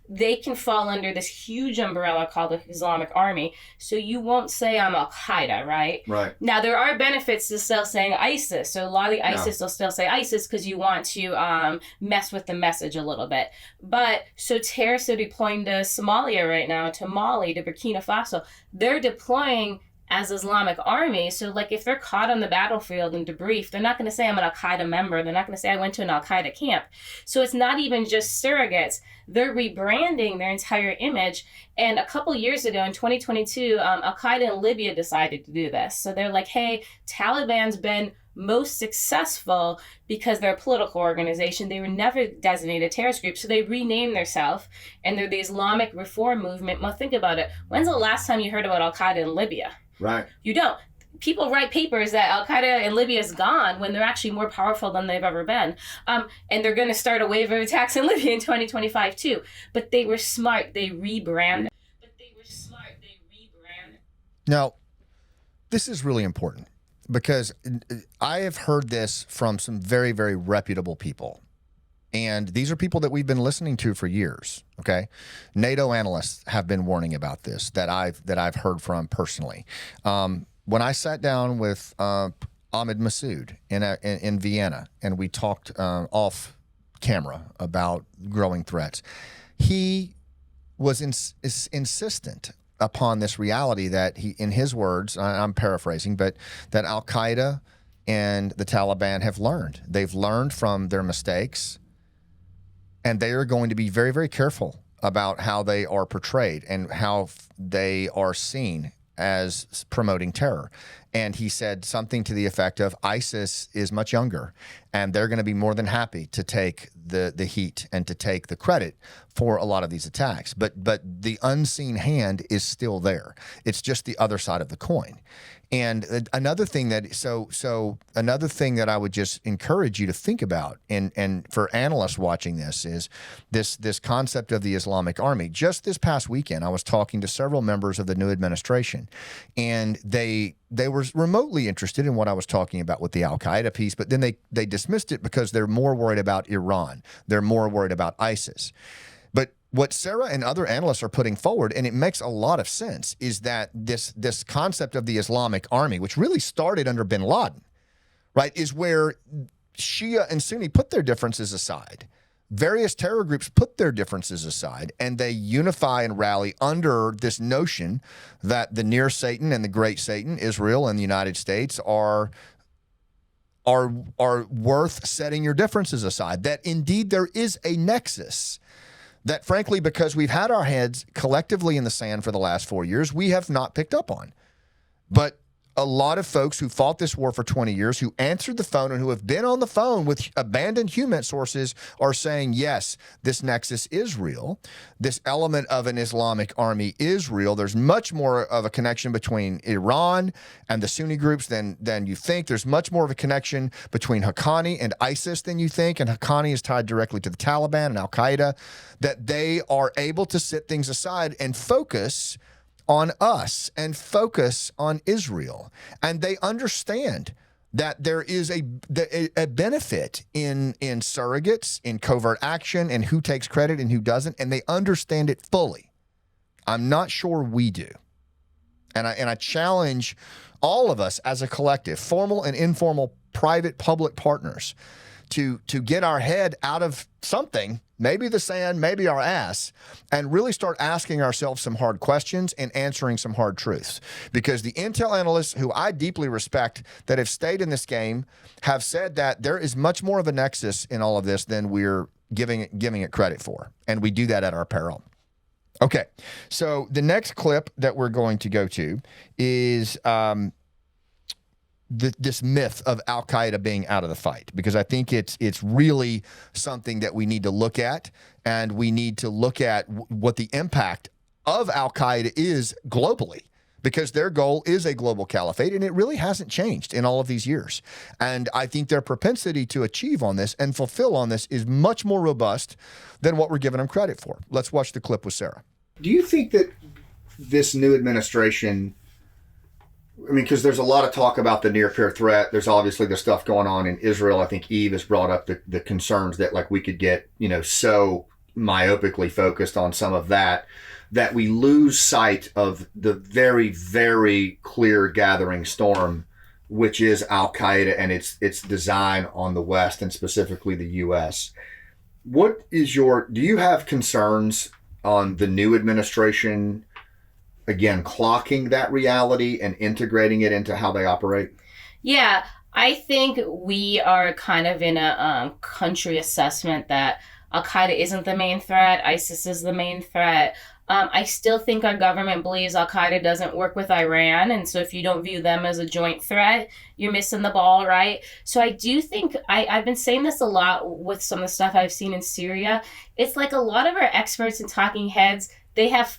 they can fall under this huge umbrella called the Islamic Army. So you won't say I'm Al-Qaeda, right? Right. Now, there are benefits to still saying ISIS. So a lot of the ISIS will still say ISIS because you want to mess with the message a little bit. But so terrorists are deploying to Somalia right now, to Mali, to Burkina Faso. They're deploying as Islamic Army. So like if they're caught on the battlefield and debriefed, they're not going to say I'm an Al-Qaeda member. They're not going to say I went to an Al-Qaeda camp. So it's not even just surrogates. They're rebranding their entire image. And a couple years ago in 2022, Al-Qaeda in Libya decided to do this. So they're like, hey, Taliban's been most successful because they're a political organization. They were never designated a terrorist group. So they renamed themselves and they're the Islamic Reform Movement. Well, think about it. When's the last time you heard about Al-Qaeda in Libya? Right. You don't. People write papers that Al-Qaeda in Libya is gone when they're actually more powerful than they've ever been. And they're going to start a wave of attacks in Libya in 2025 too. But they were smart. They rebranded. Now, this is really important because I have heard this from some very, very reputable people. And these are people that we've been listening to for years, okay? NATO analysts have been warning about this that I've heard from personally. When I sat down with Ahmed Massoud in Vienna and we talked off camera about growing threats, he was insistent upon this reality that he, in his words, I'm paraphrasing, but that Al-Qaeda and the Taliban have learned. They've learned from their mistakes. And they are going to be very, very careful about how they are portrayed and how they are seen as promoting terror. And he said something to the effect of ISIS is much younger, and they're going to be more than happy to take the heat and to take the credit for a lot of these attacks. But the unseen hand is still there. It's just the other side of the coin. And another thing that I would just encourage you to think about, and for analysts watching this, is this concept of the Islamic Army. Just this past weekend, I was talking to several members of the new administration, and they were remotely interested in what I was talking about with the Al-Qaeda piece, but then they dismissed it because they're more worried about Iran. They're more worried about ISIS. But what Sarah and other analysts are putting forward, and it makes a lot of sense, is that this concept of the Islamic Army, which really started under bin Laden, right, is where Shia and Sunni put their differences aside. Various terror groups put their differences aside, and they unify and rally under this notion that the near Satan and the great Satan, Israel and the United States, are worth setting your differences aside. That indeed there is a nexus that, frankly, because we've had our heads collectively in the sand for the last 4 years, we have not picked up on. But a lot of folks who fought this war for 20 years, who answered the phone and who have been on the phone with abandoned human sources, are saying, yes, this nexus is real. This element of an Islamic Army is real. There's much more of a connection between Iran and the Sunni groups than you think. There's much more of a connection between Haqqani and ISIS than you think, and Haqqani is tied directly to the Taliban and Al-Qaeda, that they are able to set things aside and focus on us and focus on Israel. And they understand that there is a benefit in surrogates, in covert action, and who takes credit and who doesn't, and they understand it fully. I'm not sure we do. And I challenge all of us as a collective, formal and informal, private, public partners, to get our head out of something, maybe the sand, maybe our ass, and really start asking ourselves some hard questions and answering some hard truths. Because the intel analysts, who I deeply respect, that have stayed in this game, have said that there is much more of a nexus in all of this than we're giving it credit for. And we do that at our peril. Okay, so the next clip that we're going to go to is this myth of Al Qaeda being out of the fight, because I think it's really something that we need to look at, and we need to look at what the impact of Al Qaeda is globally, because their goal is a global caliphate, and it really hasn't changed in all of these years. And I think their propensity to achieve on this and fulfill on this is much more robust than what we're giving them credit for. Let's watch the clip with Sarah. Do you think that this new administration, I mean, because there's a lot of talk about the near-peer threat. There's obviously the stuff going on in Israel. I think Eve has brought up the concerns that, like, we could get, so myopically focused on some of that we lose sight of the very, very clear gathering storm, which is Al Qaeda and its design on the West, and specifically the U.S. Do you have concerns on the new administration, again, clocking that reality and integrating it into how they operate? Yeah, I think we are kind of in a country assessment that Al Qaeda isn't the main threat, ISIS is the main threat. I still think our government believes Al Qaeda doesn't work with Iran, and so if you don't view them as a joint threat, you're missing the ball, right? So I do think, I've been saying this a lot with some of the stuff I've seen in Syria. It's like a lot of our experts and talking heads, they have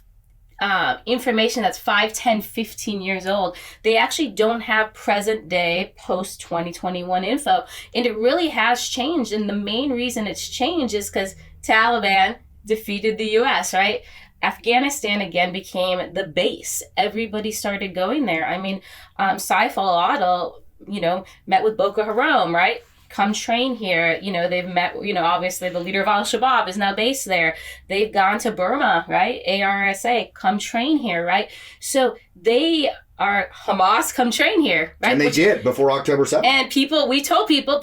information that's 5, 10, 15 years old. They actually don't have present day post 2021 info. And it really has changed. And the main reason it's changed is because Taliban defeated the US, right? Afghanistan again became the base. Everybody started going there. I mean, Saif al-Adil, met with Boko Haram, right? Come train here. They've met, obviously the leader of Al-Shabaab is now based there. They've gone to Burma, right? ARSA, come train here, right? So they are Hamas, come train here, right? And they did before October 7th. And we told people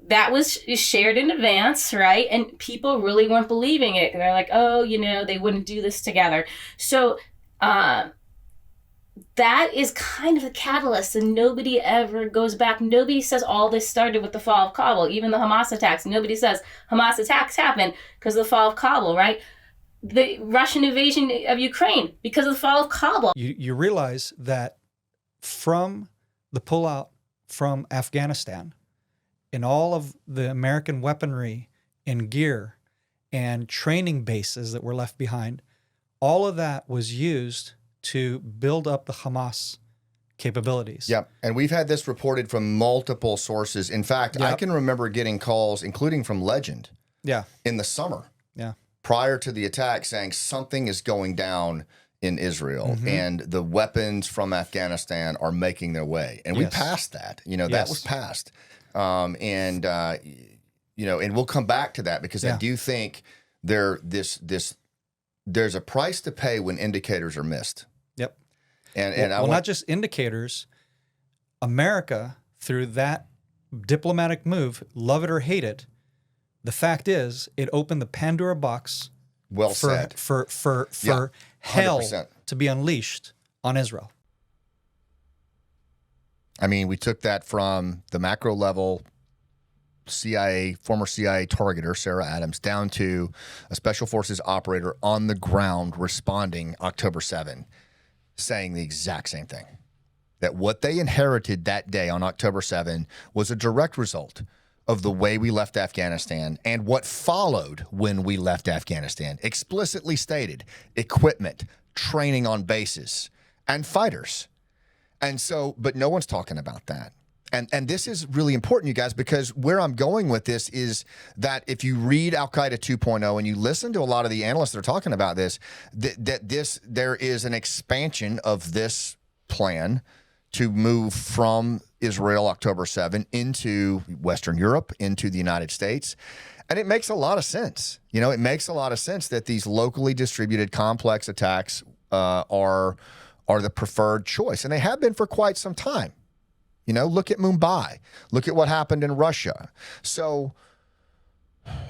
that was shared in advance, right? And people really weren't believing it. They're like, oh, they wouldn't do this together. So that is kind of the catalyst, and nobody ever goes back. Nobody says all this started with the fall of Kabul, even the Hamas attacks. Nobody says Hamas attacks happened because of the fall of Kabul, right? The Russian invasion of Ukraine because of the fall of Kabul. You realize that from the pullout from Afghanistan and all of the American weaponry and gear and training bases that were left behind, all of that was used to build up the Hamas capabilities. Yep. And we've had this reported from multiple sources. In fact, I can remember getting calls, including from Legend, in the summer, prior to the attack, saying something is going down in Israel and the weapons from Afghanistan are making their way. And we passed that. That was passed. And we'll come back to that, because I do think there's a price to pay when indicators are missed. Yep. And not just indicators. America, through that diplomatic move, love it or hate it, the fact is it opened the Pandora box for hell 100%. To be unleashed on Israel. I mean, we took that from the macro level former CIA targeter, Sarah Adams, down to a special forces operator on the ground responding October 7, saying the exact same thing. That what they inherited that day on October 7 was a direct result of the way we left Afghanistan and what followed when we left Afghanistan. Explicitly stated, equipment, training on bases, and fighters. And so, but no one's talking about that. And this is really important, you guys, because where I'm going with this is that if you read Al-Qaeda 2.0 and you listen to a lot of the analysts that are talking about this, there is an expansion of this plan to move from Israel October 7 into Western Europe, into the United States. And it makes a lot of sense. It makes a lot of sense that these locally distributed complex attacks are the preferred choice. And they have been for quite some time. Look at Mumbai. Look at what happened in Russia. So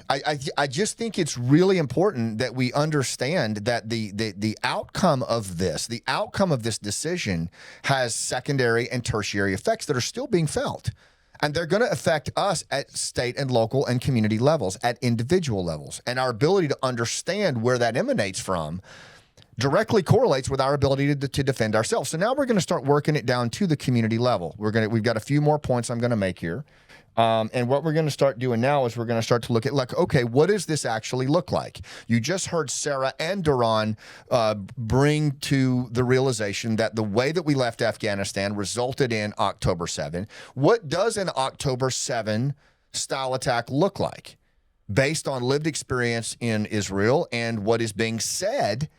I just think it's really important that we understand that the outcome of this, decision has secondary and tertiary effects that are still being felt. And they're going to affect us at state and local and community levels, at individual levels. And our ability to understand where that emanates from directly correlates with our ability to defend ourselves. So now we're going to start working it down to the community level. We've got a few more points I'm going to make here. And what we're going to start doing now is we're going to start to look at, like, okay, what does this actually look like? You just heard Sarah and Doron bring to the realization that the way that we left Afghanistan resulted in October 7. What does an October 7 style attack look like based on lived experience in Israel and what is being said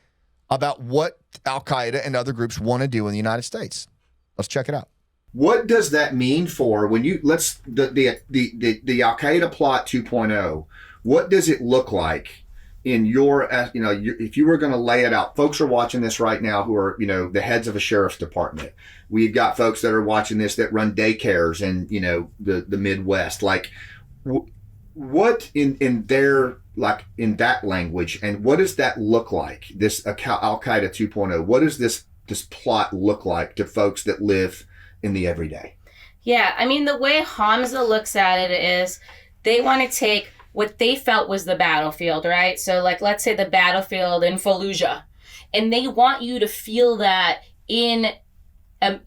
about what Al-Qaeda and other groups want to do in the United States? Let's check it out. What does that mean for when you the Al-Qaeda plot 2.0? What does it look like in your, if you were going to lay it out? Folks are watching this right now who are, the heads of a sheriff's department. We've got folks that are watching this that run daycares in, the Midwest. Like, what in their, like, in that language, and what does that look like? This Al-Qaeda 2.0. What does this plot look like to folks that live in the everyday? Yeah, I mean, the way Hamza looks at it is they want to take what they felt was the battlefield, right? So, like, let's say the battlefield in Fallujah, and they want you to feel that in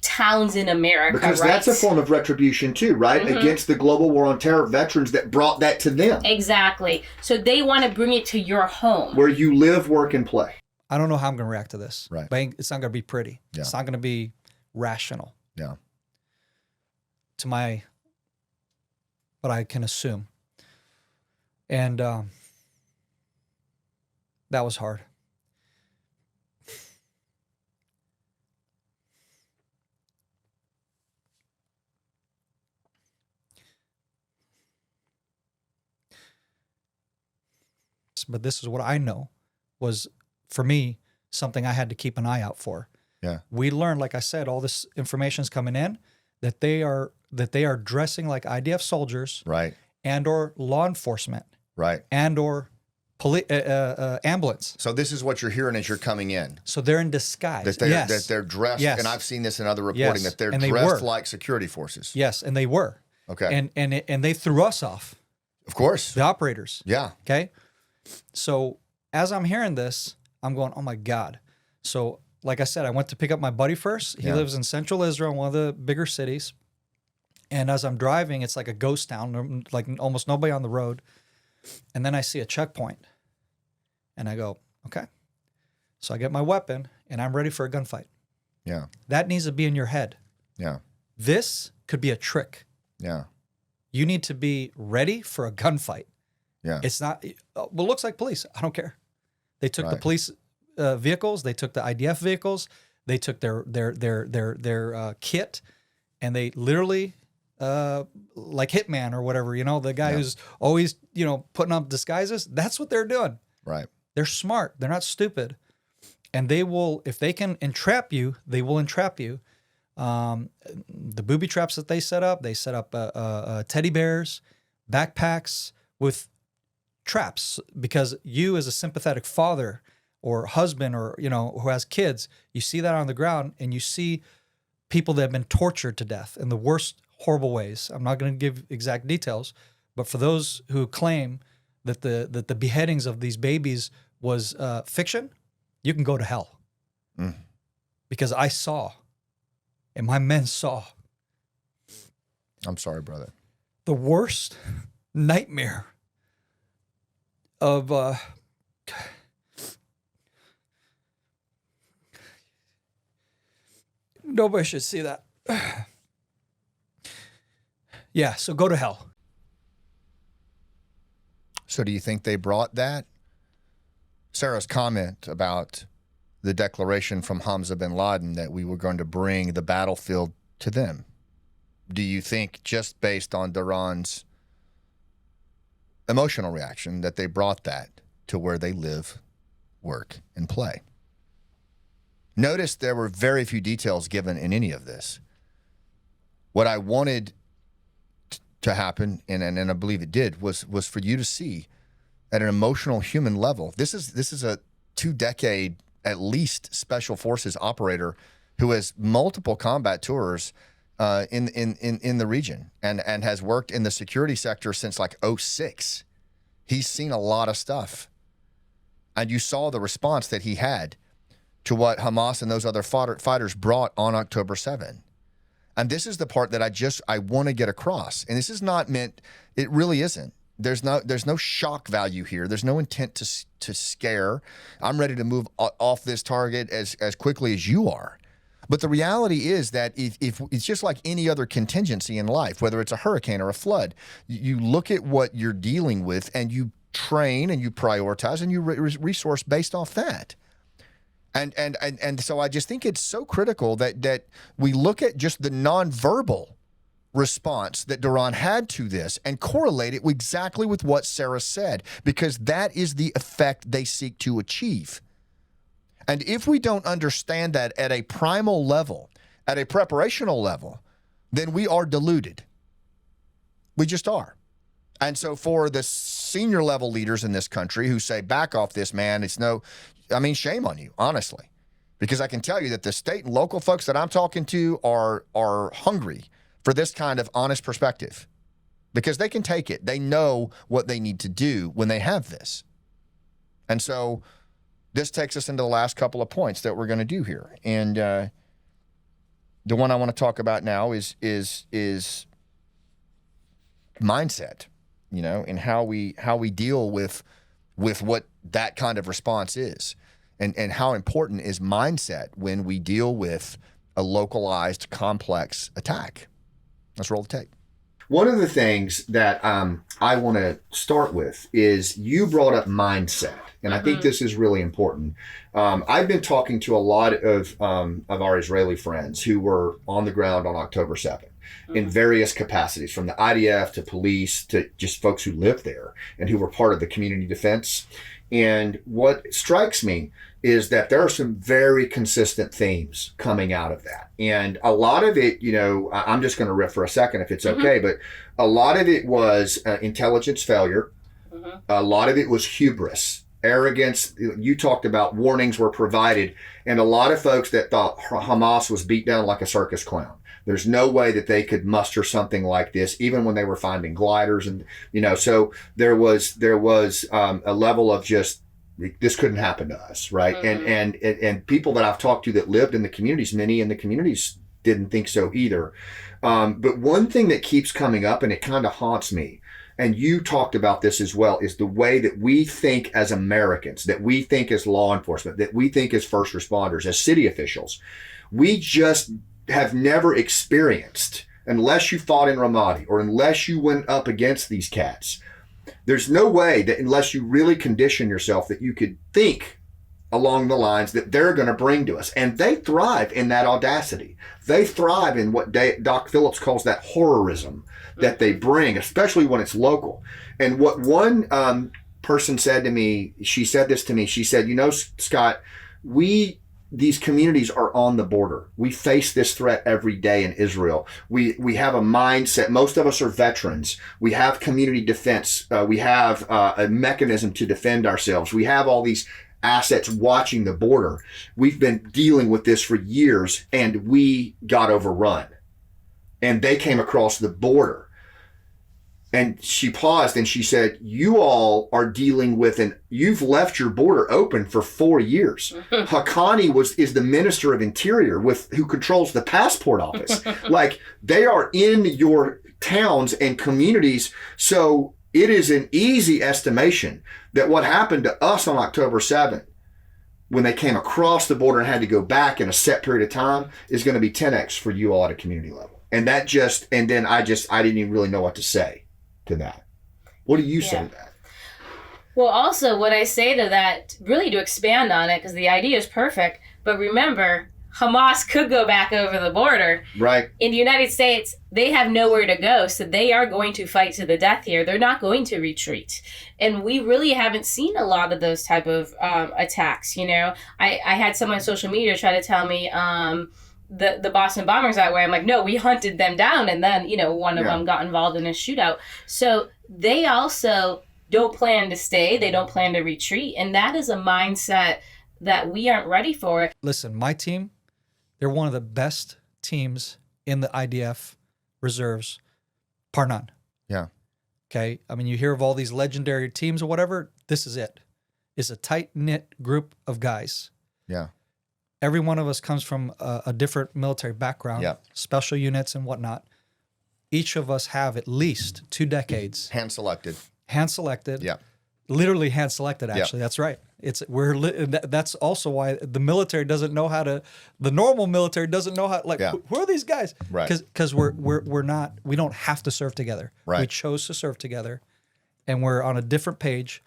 towns in America, because right? That's a form of retribution too, right? Mm-hmm. Against the global war on terror veterans that brought that to them. Exactly. So they want to bring it to your home, where you live, work, and play. I don't know how I'm going to react to this. Right. But it's not going to be pretty. Yeah. It's not going to be rational. Yeah. To what I can assume. And that was hard. But this is what I know was, for me, something I had to keep an eye out for. Yeah. We learned, like I said, all this information's coming in, that they are dressing like IDF soldiers, right, and or law enforcement, right, and or ambulance. So this is what you're hearing as you're coming in. So they're in disguise. That they're dressed, yes. And I've seen this in other reporting, that they're dressed like security forces. Yes, and they were. Okay. And they threw us off. Of course. The operators. Yeah. Okay. So as I'm hearing this, I'm going, oh my God. So like I said, I went to pick up my buddy first. He lives in central Israel, one of the bigger cities. And as I'm driving, it's like a ghost town, like almost nobody on the road. And then I see a checkpoint. And I go, okay. So I get my weapon and I'm ready for a gunfight. Yeah. That needs to be in your head. Yeah. This could be a trick. Yeah. You need to be ready for a gunfight. Yeah. It's not, well, it looks like police. I don't care. They took the police vehicles. They took the IDF vehicles. They took their kit, and they literally, like Hitman or whatever, the guy who's always, putting up disguises. That's what they're doing. Right. They're smart. They're not stupid. And they will, if they can entrap you, they will entrap you. The booby traps that they set up teddy bears, backpacks with traps, because you, as a sympathetic father or husband, or who has kids, you see that on the ground, and you see people that have been tortured to death in the worst horrible ways. I'm not going to give exact details, but for those who claim that the beheadings of these babies was fiction, you can go to hell. Because I saw, and my men saw. I'm sorry, brother. The worst nightmare of nobody should see that. Yeah, so go to hell. So do you think they brought that? Sarah's comment about the declaration from Hamza bin Laden that we were going to bring the battlefield to them. Do you think, just based on Doron's emotional reaction, that they brought that to where they live, work, and play? Notice there were very few details given in any of this. What I wanted to happen, and I believe it did, was for you to see at an emotional human level. This is a 2-decade at least special forces operator who has multiple combat tours in the region and has worked in the security sector since like 2006. He's seen a lot of stuff. And you saw the response that he had to what Hamas and those other fighters brought on October 7. And this is the part that I want to get across. And this is not meant, it really isn't. There's no shock value here. There's no intent to scare. I'm ready to move off this target as quickly as you are. But the reality is that if it's just like any other contingency in life, whether it's a hurricane or a flood, you look at what you're dealing with and you train and you prioritize and you resource based off that. And so I just think it's so critical that we look at just the nonverbal response that Doron had to this and correlate it exactly with what Sarah said, because that is the effect they seek to achieve. And if we don't understand that at a primal level, at a preparational level, then we are deluded. We just are. And so for the senior level leaders in this country who say, back off this, man, shame on you, honestly. Because I can tell you that the state and local folks that I'm talking to are hungry for this kind of honest perspective, because they can take it. They know what they need to do when they have this. And so this takes us into the last couple of points that we're going to do here. And the one I want to talk about now is mindset, and how we deal with what that kind of response is, and how important is mindset when we deal with a localized, complex attack. Let's roll the tape. One of the things that I want to start with is you brought up mindset, and I think this is really important. I've been talking to a lot of our Israeli friends who were on the ground on October 7th in various capacities, from the IDF to police to just folks who live there and who were part of the community defense. And what strikes me is that there are some very consistent themes coming out of that. And a lot of it, I'm just going to riff for a second if it's okay, but a lot of it was intelligence failure. A lot of it was hubris, arrogance. You talked about warnings were provided, and a lot of folks that thought Hamas was beat down like a circus clown. There's no way that they could muster something like this, even when they were finding gliders. And, so there was a level of just, this couldn't happen to us, right? And people that I've talked to that lived in the communities, many in the communities didn't think so either. But one thing that keeps coming up, and it kind of haunts me, and you talked about this as well, is the way that we think as Americans, that we think as law enforcement, that we think as first responders, as city officials. We just have never experienced, unless you fought in Ramadi or unless you went up against these cats, there's no way that unless you really condition yourself that you could think along the lines that they're going to bring to us. And they thrive in that audacity. They thrive in what Doc Phillips calls that horrorism that they bring, especially when it's local. And what one person said to me, she said this to me, she said, Scott, these communities are on the border. We face this threat every day in Israel. We have a mindset. Most of us are veterans. We have community defense. We have a mechanism to defend ourselves. We have all these assets watching the border. We've been dealing with this for years, and we got overrun. And they came across the border. And she paused and she said, you all are dealing with, you've left your border open for 4 years. Haqqani is the Minister of Interior who controls the passport office. Like, they are in your towns and communities. So it is an easy estimation that what happened to us on October 7th, when they came across the border and had to go back in a set period of time, is going to be 10x for you all at a community level. And I didn't even really know what to say to that. What do you say to that? Well, also what I say to that, really to expand on it, because the idea is perfect, but remember, Hamas could go back over the border. Right. In the United States, they have nowhere to go, so they are going to fight to the death here. They're not going to retreat. And we really haven't seen a lot of those type of attacks, I had someone on social media try to tell me the Boston bombers that way. I'm like, no, we hunted them down, and then one of them got involved in a shootout. So they also don't plan to stay. They don't plan to retreat, and that is a mindset that we aren't ready for. Listen, my team, they're one of the best teams in the IDF reserves, par none. Yeah. Okay. I mean, you hear of all these legendary teams or whatever. This is it. It's a tight knit group of guys. Yeah. every one of us comes from a different military background, special units and whatnot. Each of us have at least 2 decades. Hand selected. Yeah. Literally hand selected, actually. That's right. That's also why the military doesn't know how to, the normal military doesn't know how, who are these guys? Right. Because we don't have to serve together. Right. We chose to serve together, and we're on a different page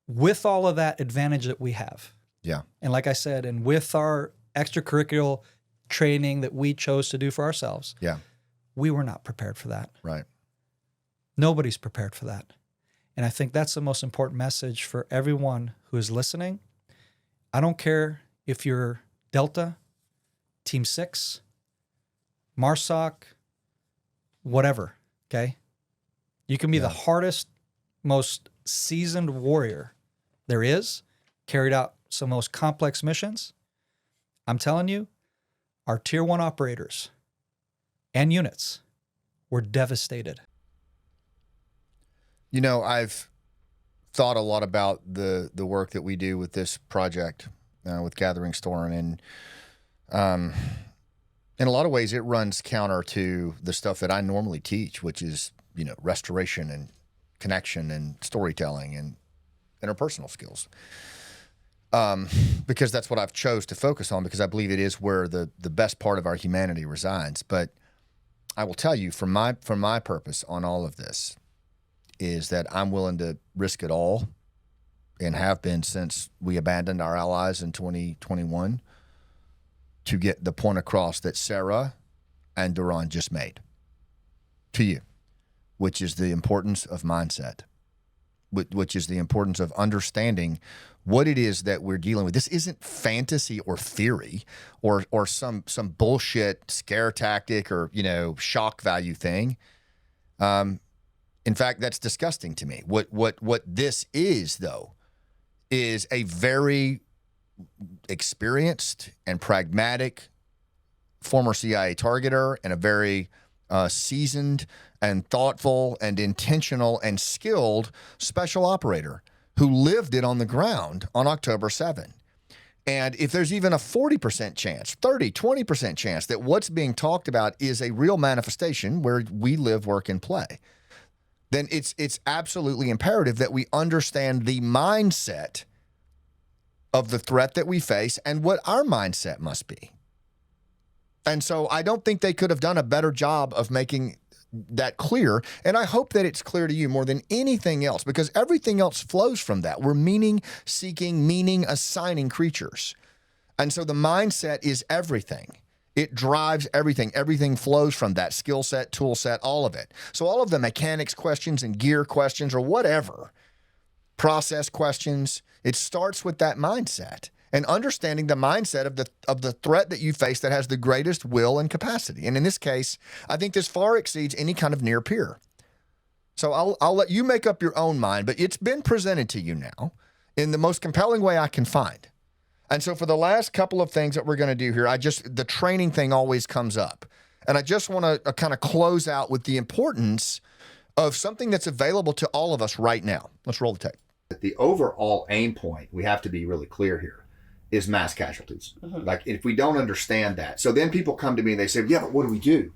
with all of that advantage that we have. Yeah. And like I said, and with our extracurricular training that we chose to do for ourselves. Yeah. We were not prepared for that. Right. Nobody's prepared for that. And I think that's the most important message for everyone who is listening. I don't care if you're Delta, Team 6, MARSOC, whatever, okay? You can be the hardest, most seasoned warrior there is, carried out some most complex missions. I'm telling you, our Tier 1 operators and units were devastated. You know, I've thought a lot about the work that we do with this project, with Gathering Storm, and in a lot of ways it runs counter to the stuff that I normally teach, which is, you know, restoration and connection and storytelling and interpersonal skills. Because that's what I've chose to focus on, because I believe it is where the best part of our humanity resides. But I will tell you, from my purpose on all of this, is that I'm willing to risk it all, and have been since we abandoned our allies in 2021, to get the point across that Sarah and Doron just made to you, which is the importance of mindset, which is the importance of understanding what it is that we're dealing with. This isn't fantasy or theory or some bullshit scare tactic or, you know, shock value thing. In fact, that's disgusting to me. What this is, though, is a very experienced and pragmatic former CIA targeter, and a very seasoned and thoughtful and intentional and skilled special operator who lived it on the ground on October 7. And if there's even a 40% chance, 30, 20% chance that what's being talked about is a real manifestation where we live, work, and play, then it's absolutely imperative that we understand the mindset of the threat that we face and what our mindset must be. And so I don't think they could have done a better job of making that clear. And I hope that it's clear to you more than anything else, because everything else flows from that. We're meaning-seeking, meaning-assigning creatures. And so the mindset is everything. It drives everything. Everything flows from that skill set, tool set, all of it. So all of the mechanics questions and gear questions or whatever, process questions, it starts with that mindset and understanding the mindset of the threat that you face that has the greatest will and capacity. And in this case, I think this far exceeds any kind of near peer. So I'll let you make up your own mind, but it's been presented to you now in the most compelling way I can find. And so for the last couple of things that we're going to do here, the training thing always comes up. And I just want to kind of close out with the importance of something that's available to all of us right now. Let's roll the tape. The overall aim point, we have to be really clear here, is mass casualties. Mm-hmm. Like, if we don't understand that. So then people come to me and they say, yeah, but what do we do?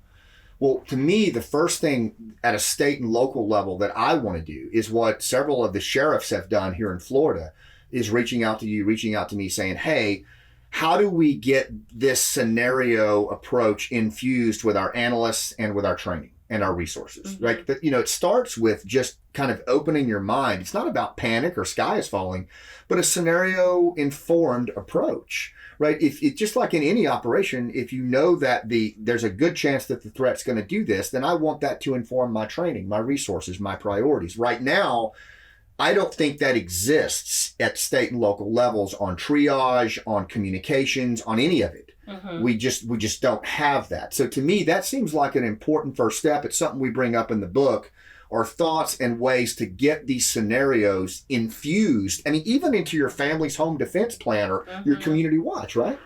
Well, to me, the first thing at a state and local level that I want to do is what several of the sheriffs have done here in Florida, is reaching out to you, reaching out to me saying, hey, how do we get this scenario approach infused with our analysts and with our training and our resources? Mm-hmm. Right? But, it starts with just kind of opening your mind. It's not about panic or sky is falling, but a scenario informed approach, right? If just like in any operation, if you know that there's a good chance that the threat's going to do this, then I want that to inform my training, my resources, my priorities. Right now, I don't think that exists at state and local levels on triage, on communications, on any of it. Mm-hmm. We just don't have that. So to me, that seems like an important first step. It's something we bring up in the book, are thoughts and ways to get these scenarios infused. I mean, even into your family's home defense plan or mm-hmm. your community watch, right?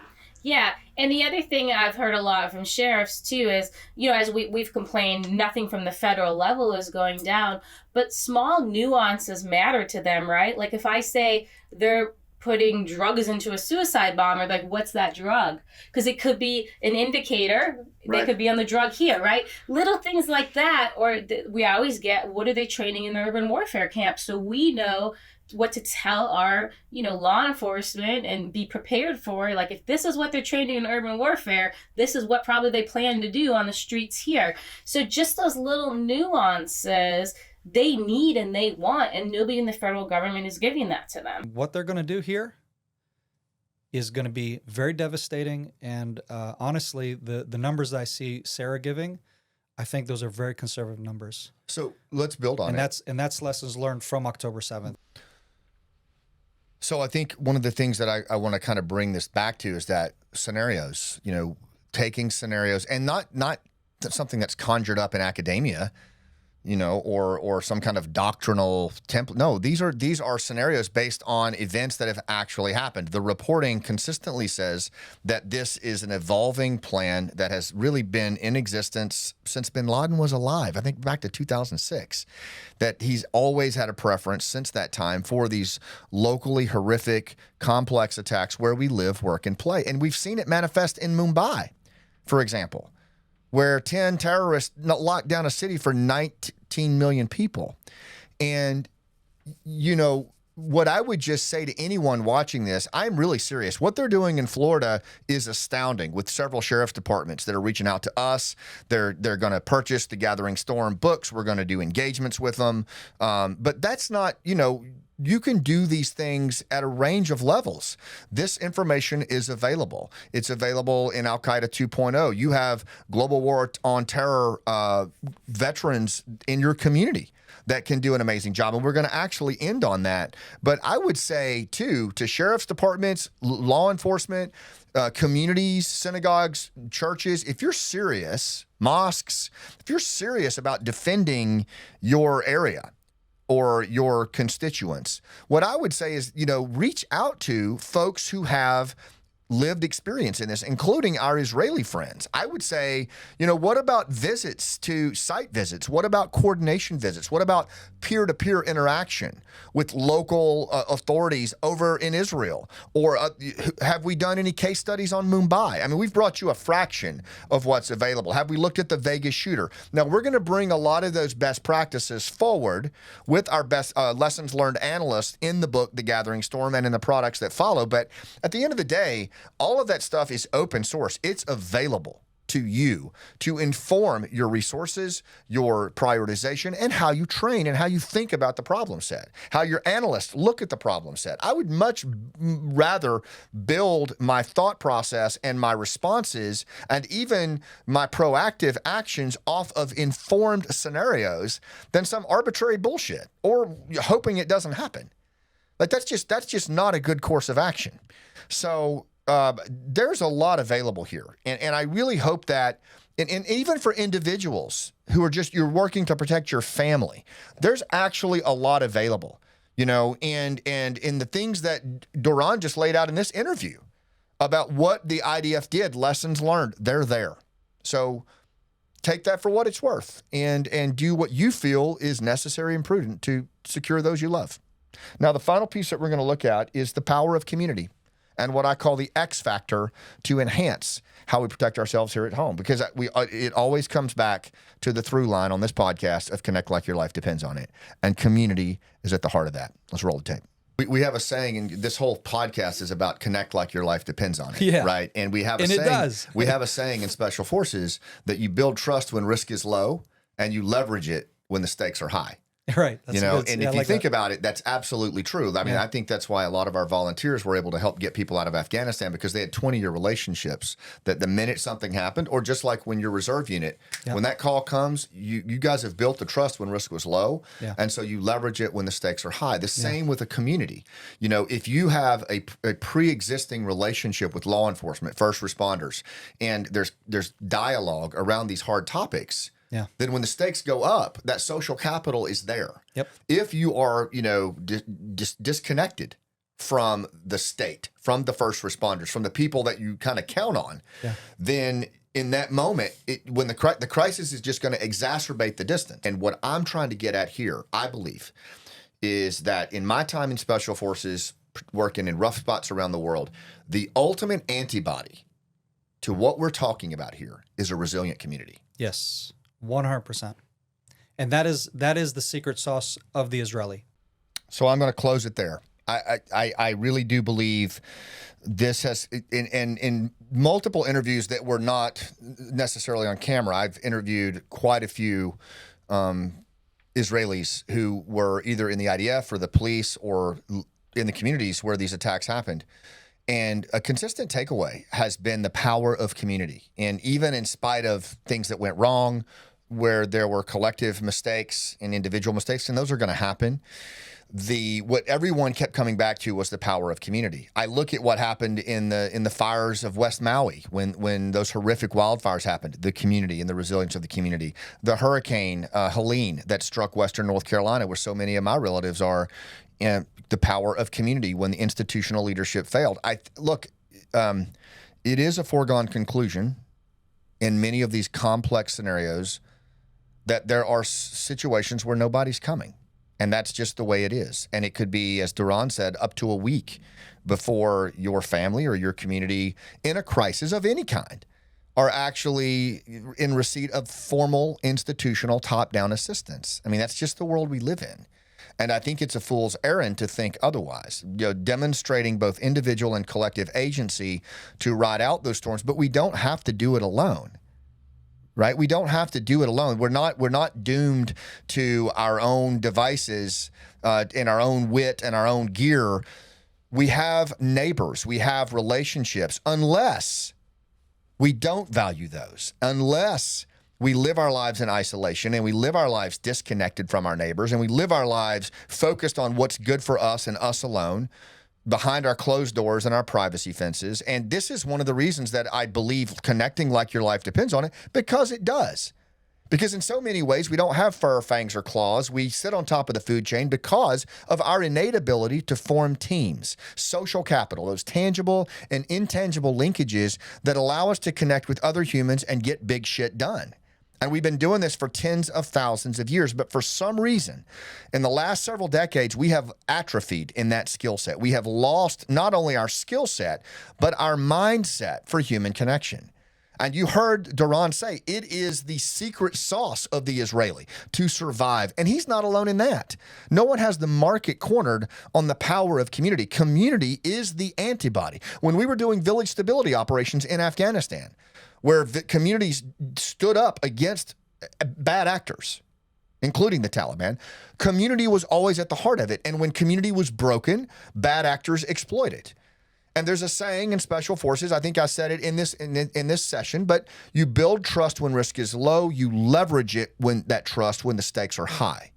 Yeah. And the other thing I've heard a lot from sheriffs too is, as we've complained, nothing from the federal level is going down, but small nuances matter to them, right? Like if I say they're putting drugs into a suicide bomber, like, what's that drug? Because it could be an indicator. They could be on the drug here, right? Little things like that. Or we always get, what are they training in the urban warfare camp? So we know what to tell our, law enforcement and be prepared for. Like, if this is what they're training in urban warfare, this is what probably they plan to do on the streets here. So just those little nuances they need and they want, and nobody in the federal government is giving that to them. What they're going to do here is going to be very devastating. And honestly, the numbers that I see Sarah giving, I think those are very conservative numbers. So let's build on it. And that's lessons learned from October 7th. So I think one of the things that I want to kind of bring this back to is that scenarios, taking scenarios, and not something that's conjured up in academia, or some kind of doctrinal template. No, these are scenarios based on events that have actually happened. The reporting consistently says that this is an evolving plan that has really been in existence since bin Laden was alive. I think back to 2006, that he's always had a preference since that time for these locally horrific, complex attacks where we live, work, and play. And we've seen it manifest in Mumbai, for example, where 10 terrorists locked down a city for 19 million people. And, what I would just say to anyone watching this, I'm really serious. What they're doing in Florida is astounding, with several sheriff's departments that are reaching out to us. They're going to purchase the Gathering Storm books. We're going to do engagements with them. But that's not, you can do these things at a range of levels. This information is available. It's available in Al-Qaeda 2.0. You have Global War on Terror veterans in your community that can do an amazing job. And we're going to actually end on that. But I would say, too, to sheriff's departments, law enforcement, communities, synagogues, churches, if you're serious, mosques, if you're serious about defending your area or your constituents, what I would say is, reach out to folks who have lived experience in this, including our Israeli friends. I would say, what about visits to site visits? What about coordination visits? What about peer-to-peer interaction with local authorities over in Israel? Or have we done any case studies on Mumbai? I mean, we've brought you a fraction of what's available. Have we looked at the Vegas shooter? Now, we're going to bring a lot of those best practices forward with our best lessons learned analysts in the book, The Gathering Storm, and in the products that follow. But at the end of the day, all of that stuff is open source. It's available to you to inform your resources, your prioritization, and how you train and how you think about the problem set, how your analysts look at the problem set. I would much rather build my thought process and my responses and even my proactive actions off of informed scenarios than some arbitrary bullshit or hoping it doesn't happen. Like that's just not a good course of action. So there's a lot available here. And I really hope that, and even for individuals who are you're working to protect your family, there's actually a lot available, and in the things that Doron just laid out in this interview about what the IDF did, lessons learned, they're there. So take that for what it's worth and do what you feel is necessary and prudent to secure those you love. Now, the final piece that we're going to look at is the power of community and what I call the X factor to enhance how we protect ourselves here at home. Because it always comes back to the through line on this podcast of connect like your life depends on it. And community is at the heart of that. Let's roll the tape. We have a saying, and this whole podcast is about connect like your life depends on it, right? And we have a saying, it does. We have a saying in Special Forces that you build trust when risk is low and you leverage it when the stakes are high. Right. That's and if you think about it, that's absolutely true. I mean, I think that's why a lot of our volunteers were able to help get people out of Afghanistan, because they had 20-year relationships that the minute something happened, or just like when your reserve unit, when that call comes, you guys have built the trust when risk was low. And so you leverage it when the stakes are high. The same with a community. If you have a pre-existing relationship with law enforcement, first responders, and there's dialogue around these hard topics, then when the stakes go up, that social capital is there. If you are, disconnected from the state, from the first responders, from the people that you kind of count on, then in that moment, when the crisis is just going to exacerbate the distance. And what I'm trying to get at here, I believe, is that in my time in Special Forces, working in rough spots around the world. The ultimate antibody to what we're talking about here is a resilient community. Yes, 100%. And that is the secret sauce of the Israeli. So I'm going to close it there. I really do believe this has, in multiple interviews that were not necessarily on camera, I've interviewed quite a few Israelis who were either in the IDF or the police or in the communities where these attacks happened. And a consistent takeaway has been the power of community. And even in spite of things that went wrong, where there were collective mistakes and individual mistakes, and those are going to happen, what everyone kept coming back to was the power of community. I look at what happened in the fires of West Maui when those horrific wildfires happened, the community and the resilience of the community. The hurricane Helene that struck Western North Carolina, where so many of my relatives are, the power of community when the institutional leadership failed. It is a foregone conclusion in many of these complex scenarios that there are situations where nobody's coming. And that's just the way it is. And it could be, as Doron said, up to a week before your family or your community in a crisis of any kind are actually in receipt of formal institutional top-down assistance. I mean, that's just the world we live in. And I think it's a fool's errand to think otherwise, demonstrating both individual and collective agency to ride out those storms. But we don't have to do it alone. Right? We don't have to do it alone. We're not doomed to our own devices and our own wit and our own gear. We have neighbors. We have relationships, unless we don't value those, unless we live our lives in isolation and we live our lives disconnected from our neighbors and we live our lives focused on what's good for us and us alone, behind our closed doors and our privacy fences. And this is one of the reasons that I believe connecting like your life depends on it, because it does. Because in so many ways, we don't have fur, fangs, or claws. We sit on top of the food chain because of our innate ability to form teams, social capital, those tangible and intangible linkages that allow us to connect with other humans and get big shit done. And we've been doing this for tens of thousands of years. But for some reason, in the last several decades, we have atrophied in that skill set. We have lost not only our skill set, but our mindset for human connection. And you heard Doron say, it is the secret sauce of the Israeli to survive. And he's not alone in that. No one has the market cornered on the power of community. Community is the antibody. When we were doing village stability operations in Afghanistan, where communities stood up against bad actors, including the Taliban, community was always at the heart of it. And when community was broken, bad actors exploited. And there's a saying in special forces, I think I said it in this session, but you build trust when risk is low, you leverage it when the stakes are high.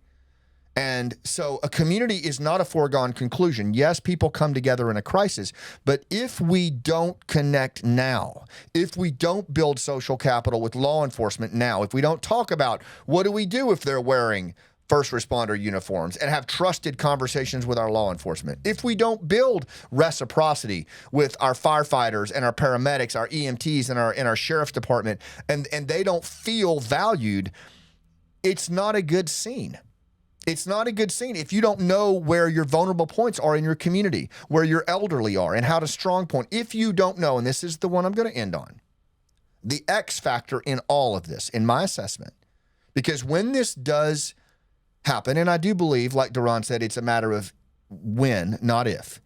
And so a community is not a foregone conclusion. Yes, people come together in a crisis, but if we don't connect now, if we don't build social capital with law enforcement now, if we don't talk about what do we do if they're wearing first responder uniforms and have trusted conversations with our law enforcement, if we don't build reciprocity with our firefighters and our paramedics, our EMTs and our sheriff's department, and they don't feel valued, it's not a good scene. It's not a good scene if you don't know where your vulnerable points are in your community, where your elderly are, and how to strong point. If you don't know, and this is the one I'm going to end on, the X factor in all of this, in my assessment, because when this does happen, and I do believe, like Doron said, it's a matter of when, not if.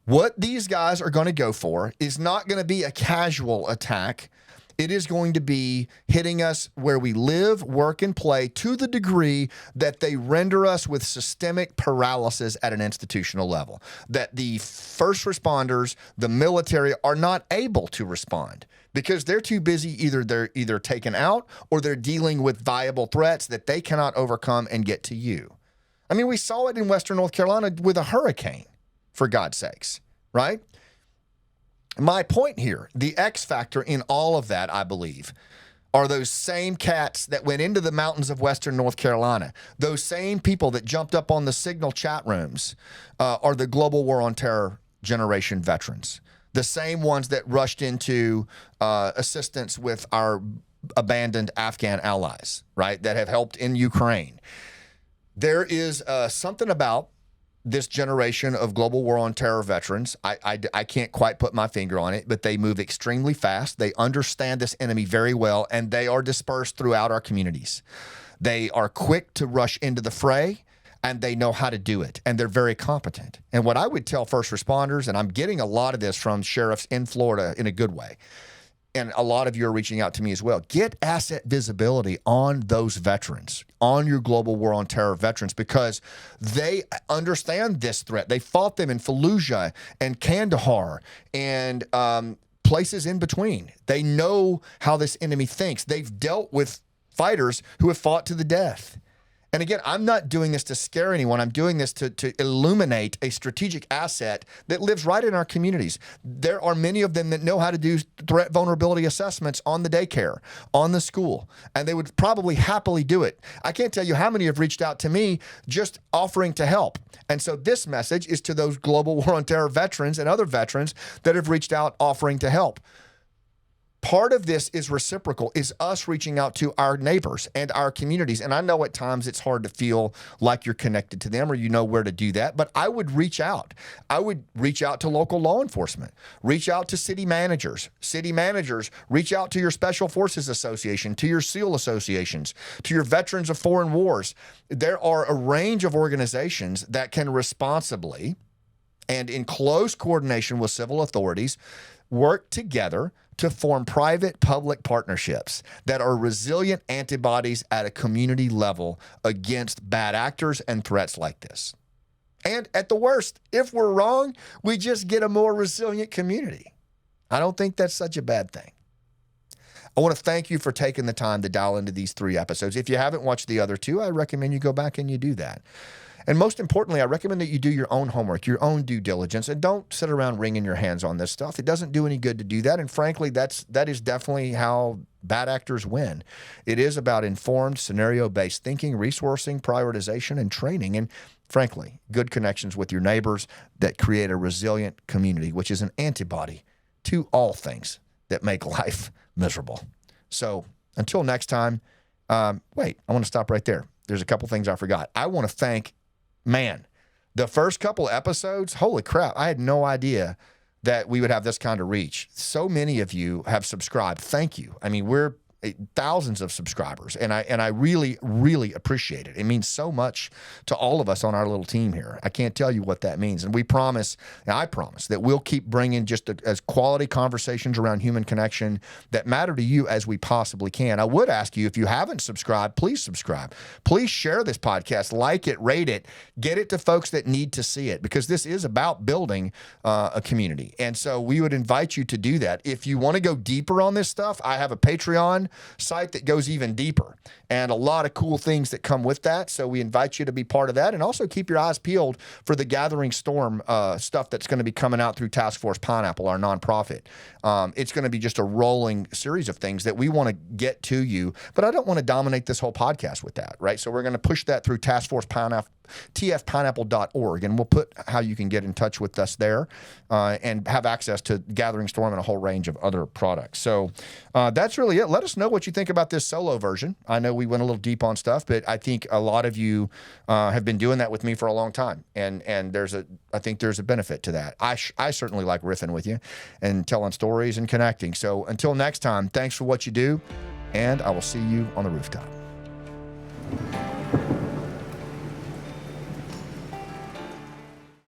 What these guys are going to go for is not going to be a casual attack. It is going to be hitting us where we live, work, and play to the degree that they render us with systemic paralysis at an institutional level. That the first responders, the military, are not able to respond because they're too busy. They're either taken out or they're dealing with viable threats that they cannot overcome and get to you. I mean, we saw it in Western North Carolina with a hurricane, for God's sakes, right? My point here, the X factor in all of that, I believe, are those same cats that went into the mountains of Western North Carolina. Those same people that jumped up on the Signal chat rooms are the global war on terror generation veterans. The same ones that rushed into assistance with our abandoned Afghan allies, right, that have helped in Ukraine. There is something about this generation of global war on terror veterans, I can't quite put my finger on it, but they move extremely fast. They understand this enemy very well, and they are dispersed throughout our communities. They are quick to rush into the fray, and they know how to do it, and they're very competent. And what I would tell first responders, and I'm getting a lot of this from sheriffs in Florida in a good way, and a lot of you are reaching out to me as well, get asset visibility on those veterans, on your global war on terror veterans, because they understand this threat. They fought them in Fallujah and Kandahar and places in between. They know how this enemy thinks. They've dealt with fighters who have fought to the death. And again, I'm not doing this to scare anyone. I'm doing this to illuminate a strategic asset that lives right in our communities. There are many of them that know how to do threat vulnerability assessments on the daycare, on the school, and they would probably happily do it. I can't tell you how many have reached out to me just offering to help. And so this message is to those global war on terror veterans and other veterans that have reached out offering to help. Part of this is reciprocal, is us reaching out to our neighbors and our communities. And I know at times it's hard to feel like you're connected to them or you know where to do that, but I would reach out. I would reach out to local law enforcement, reach out to city managers. City managers, reach out to your Special Forces Association, to your SEAL associations, to your Veterans of Foreign Wars. There are a range of organizations that can responsibly and in close coordination with civil authorities work together to form private-public partnerships that are resilient antibodies at a community level against bad actors and threats like this. And at the worst, if we're wrong, we just get a more resilient community. I don't think that's such a bad thing. I want to thank you for taking the time to dial into these 3 episodes. If you haven't watched the other 2, I recommend you go back and you do that. And most importantly, I recommend that you do your own homework, your own due diligence, and don't sit around wringing your hands on this stuff. It doesn't do any good to do that. And frankly, that is definitely how bad actors win. It is about informed, scenario-based thinking, resourcing, prioritization, and training. And frankly, good connections with your neighbors that create a resilient community, which is an antibody to all things that make life miserable. So until next time, wait, I want to stop right there. There's a couple things I forgot. I want to thank the first couple episodes, holy crap, I had no idea that we would have this kind of reach. So many of you have subscribed. Thank you. I mean, we're thousands of subscribers, and I really, really appreciate it. It means so much to all of us on our little team here. I can't tell you what that means. And I promise that we'll keep bringing just as quality conversations around human connection that matter to you as we possibly can. I would ask you, if you haven't subscribed, please subscribe. Please share this podcast, like it, rate it, get it to folks that need to see it, because this is about building a community. And so we would invite you to do that. If you want to go deeper on this stuff, I have a Patreon site that goes even deeper and a lot of cool things that come with that. So we invite you to be part of that, and also keep your eyes peeled for the Gathering Storm stuff that's going to be coming out through Task Force Pineapple, our nonprofit. It's going to be just a rolling series of things that we want to get to you, but I don't want to dominate this whole podcast with that, right? So we're going to push that through Task Force Pineapple, tfpineapple.org, and we'll put how you can get in touch with us there and have access to Gathering Storm and a whole range of other products. So that's really it. Let us know what you think about this solo version. I know we went a little deep on stuff, but I think a lot of you have been doing that with me for a long time, and I think there's a benefit to that. I certainly like riffing with you and telling stories and connecting. So until next time, thanks for what you do, and I will see you on the rooftop.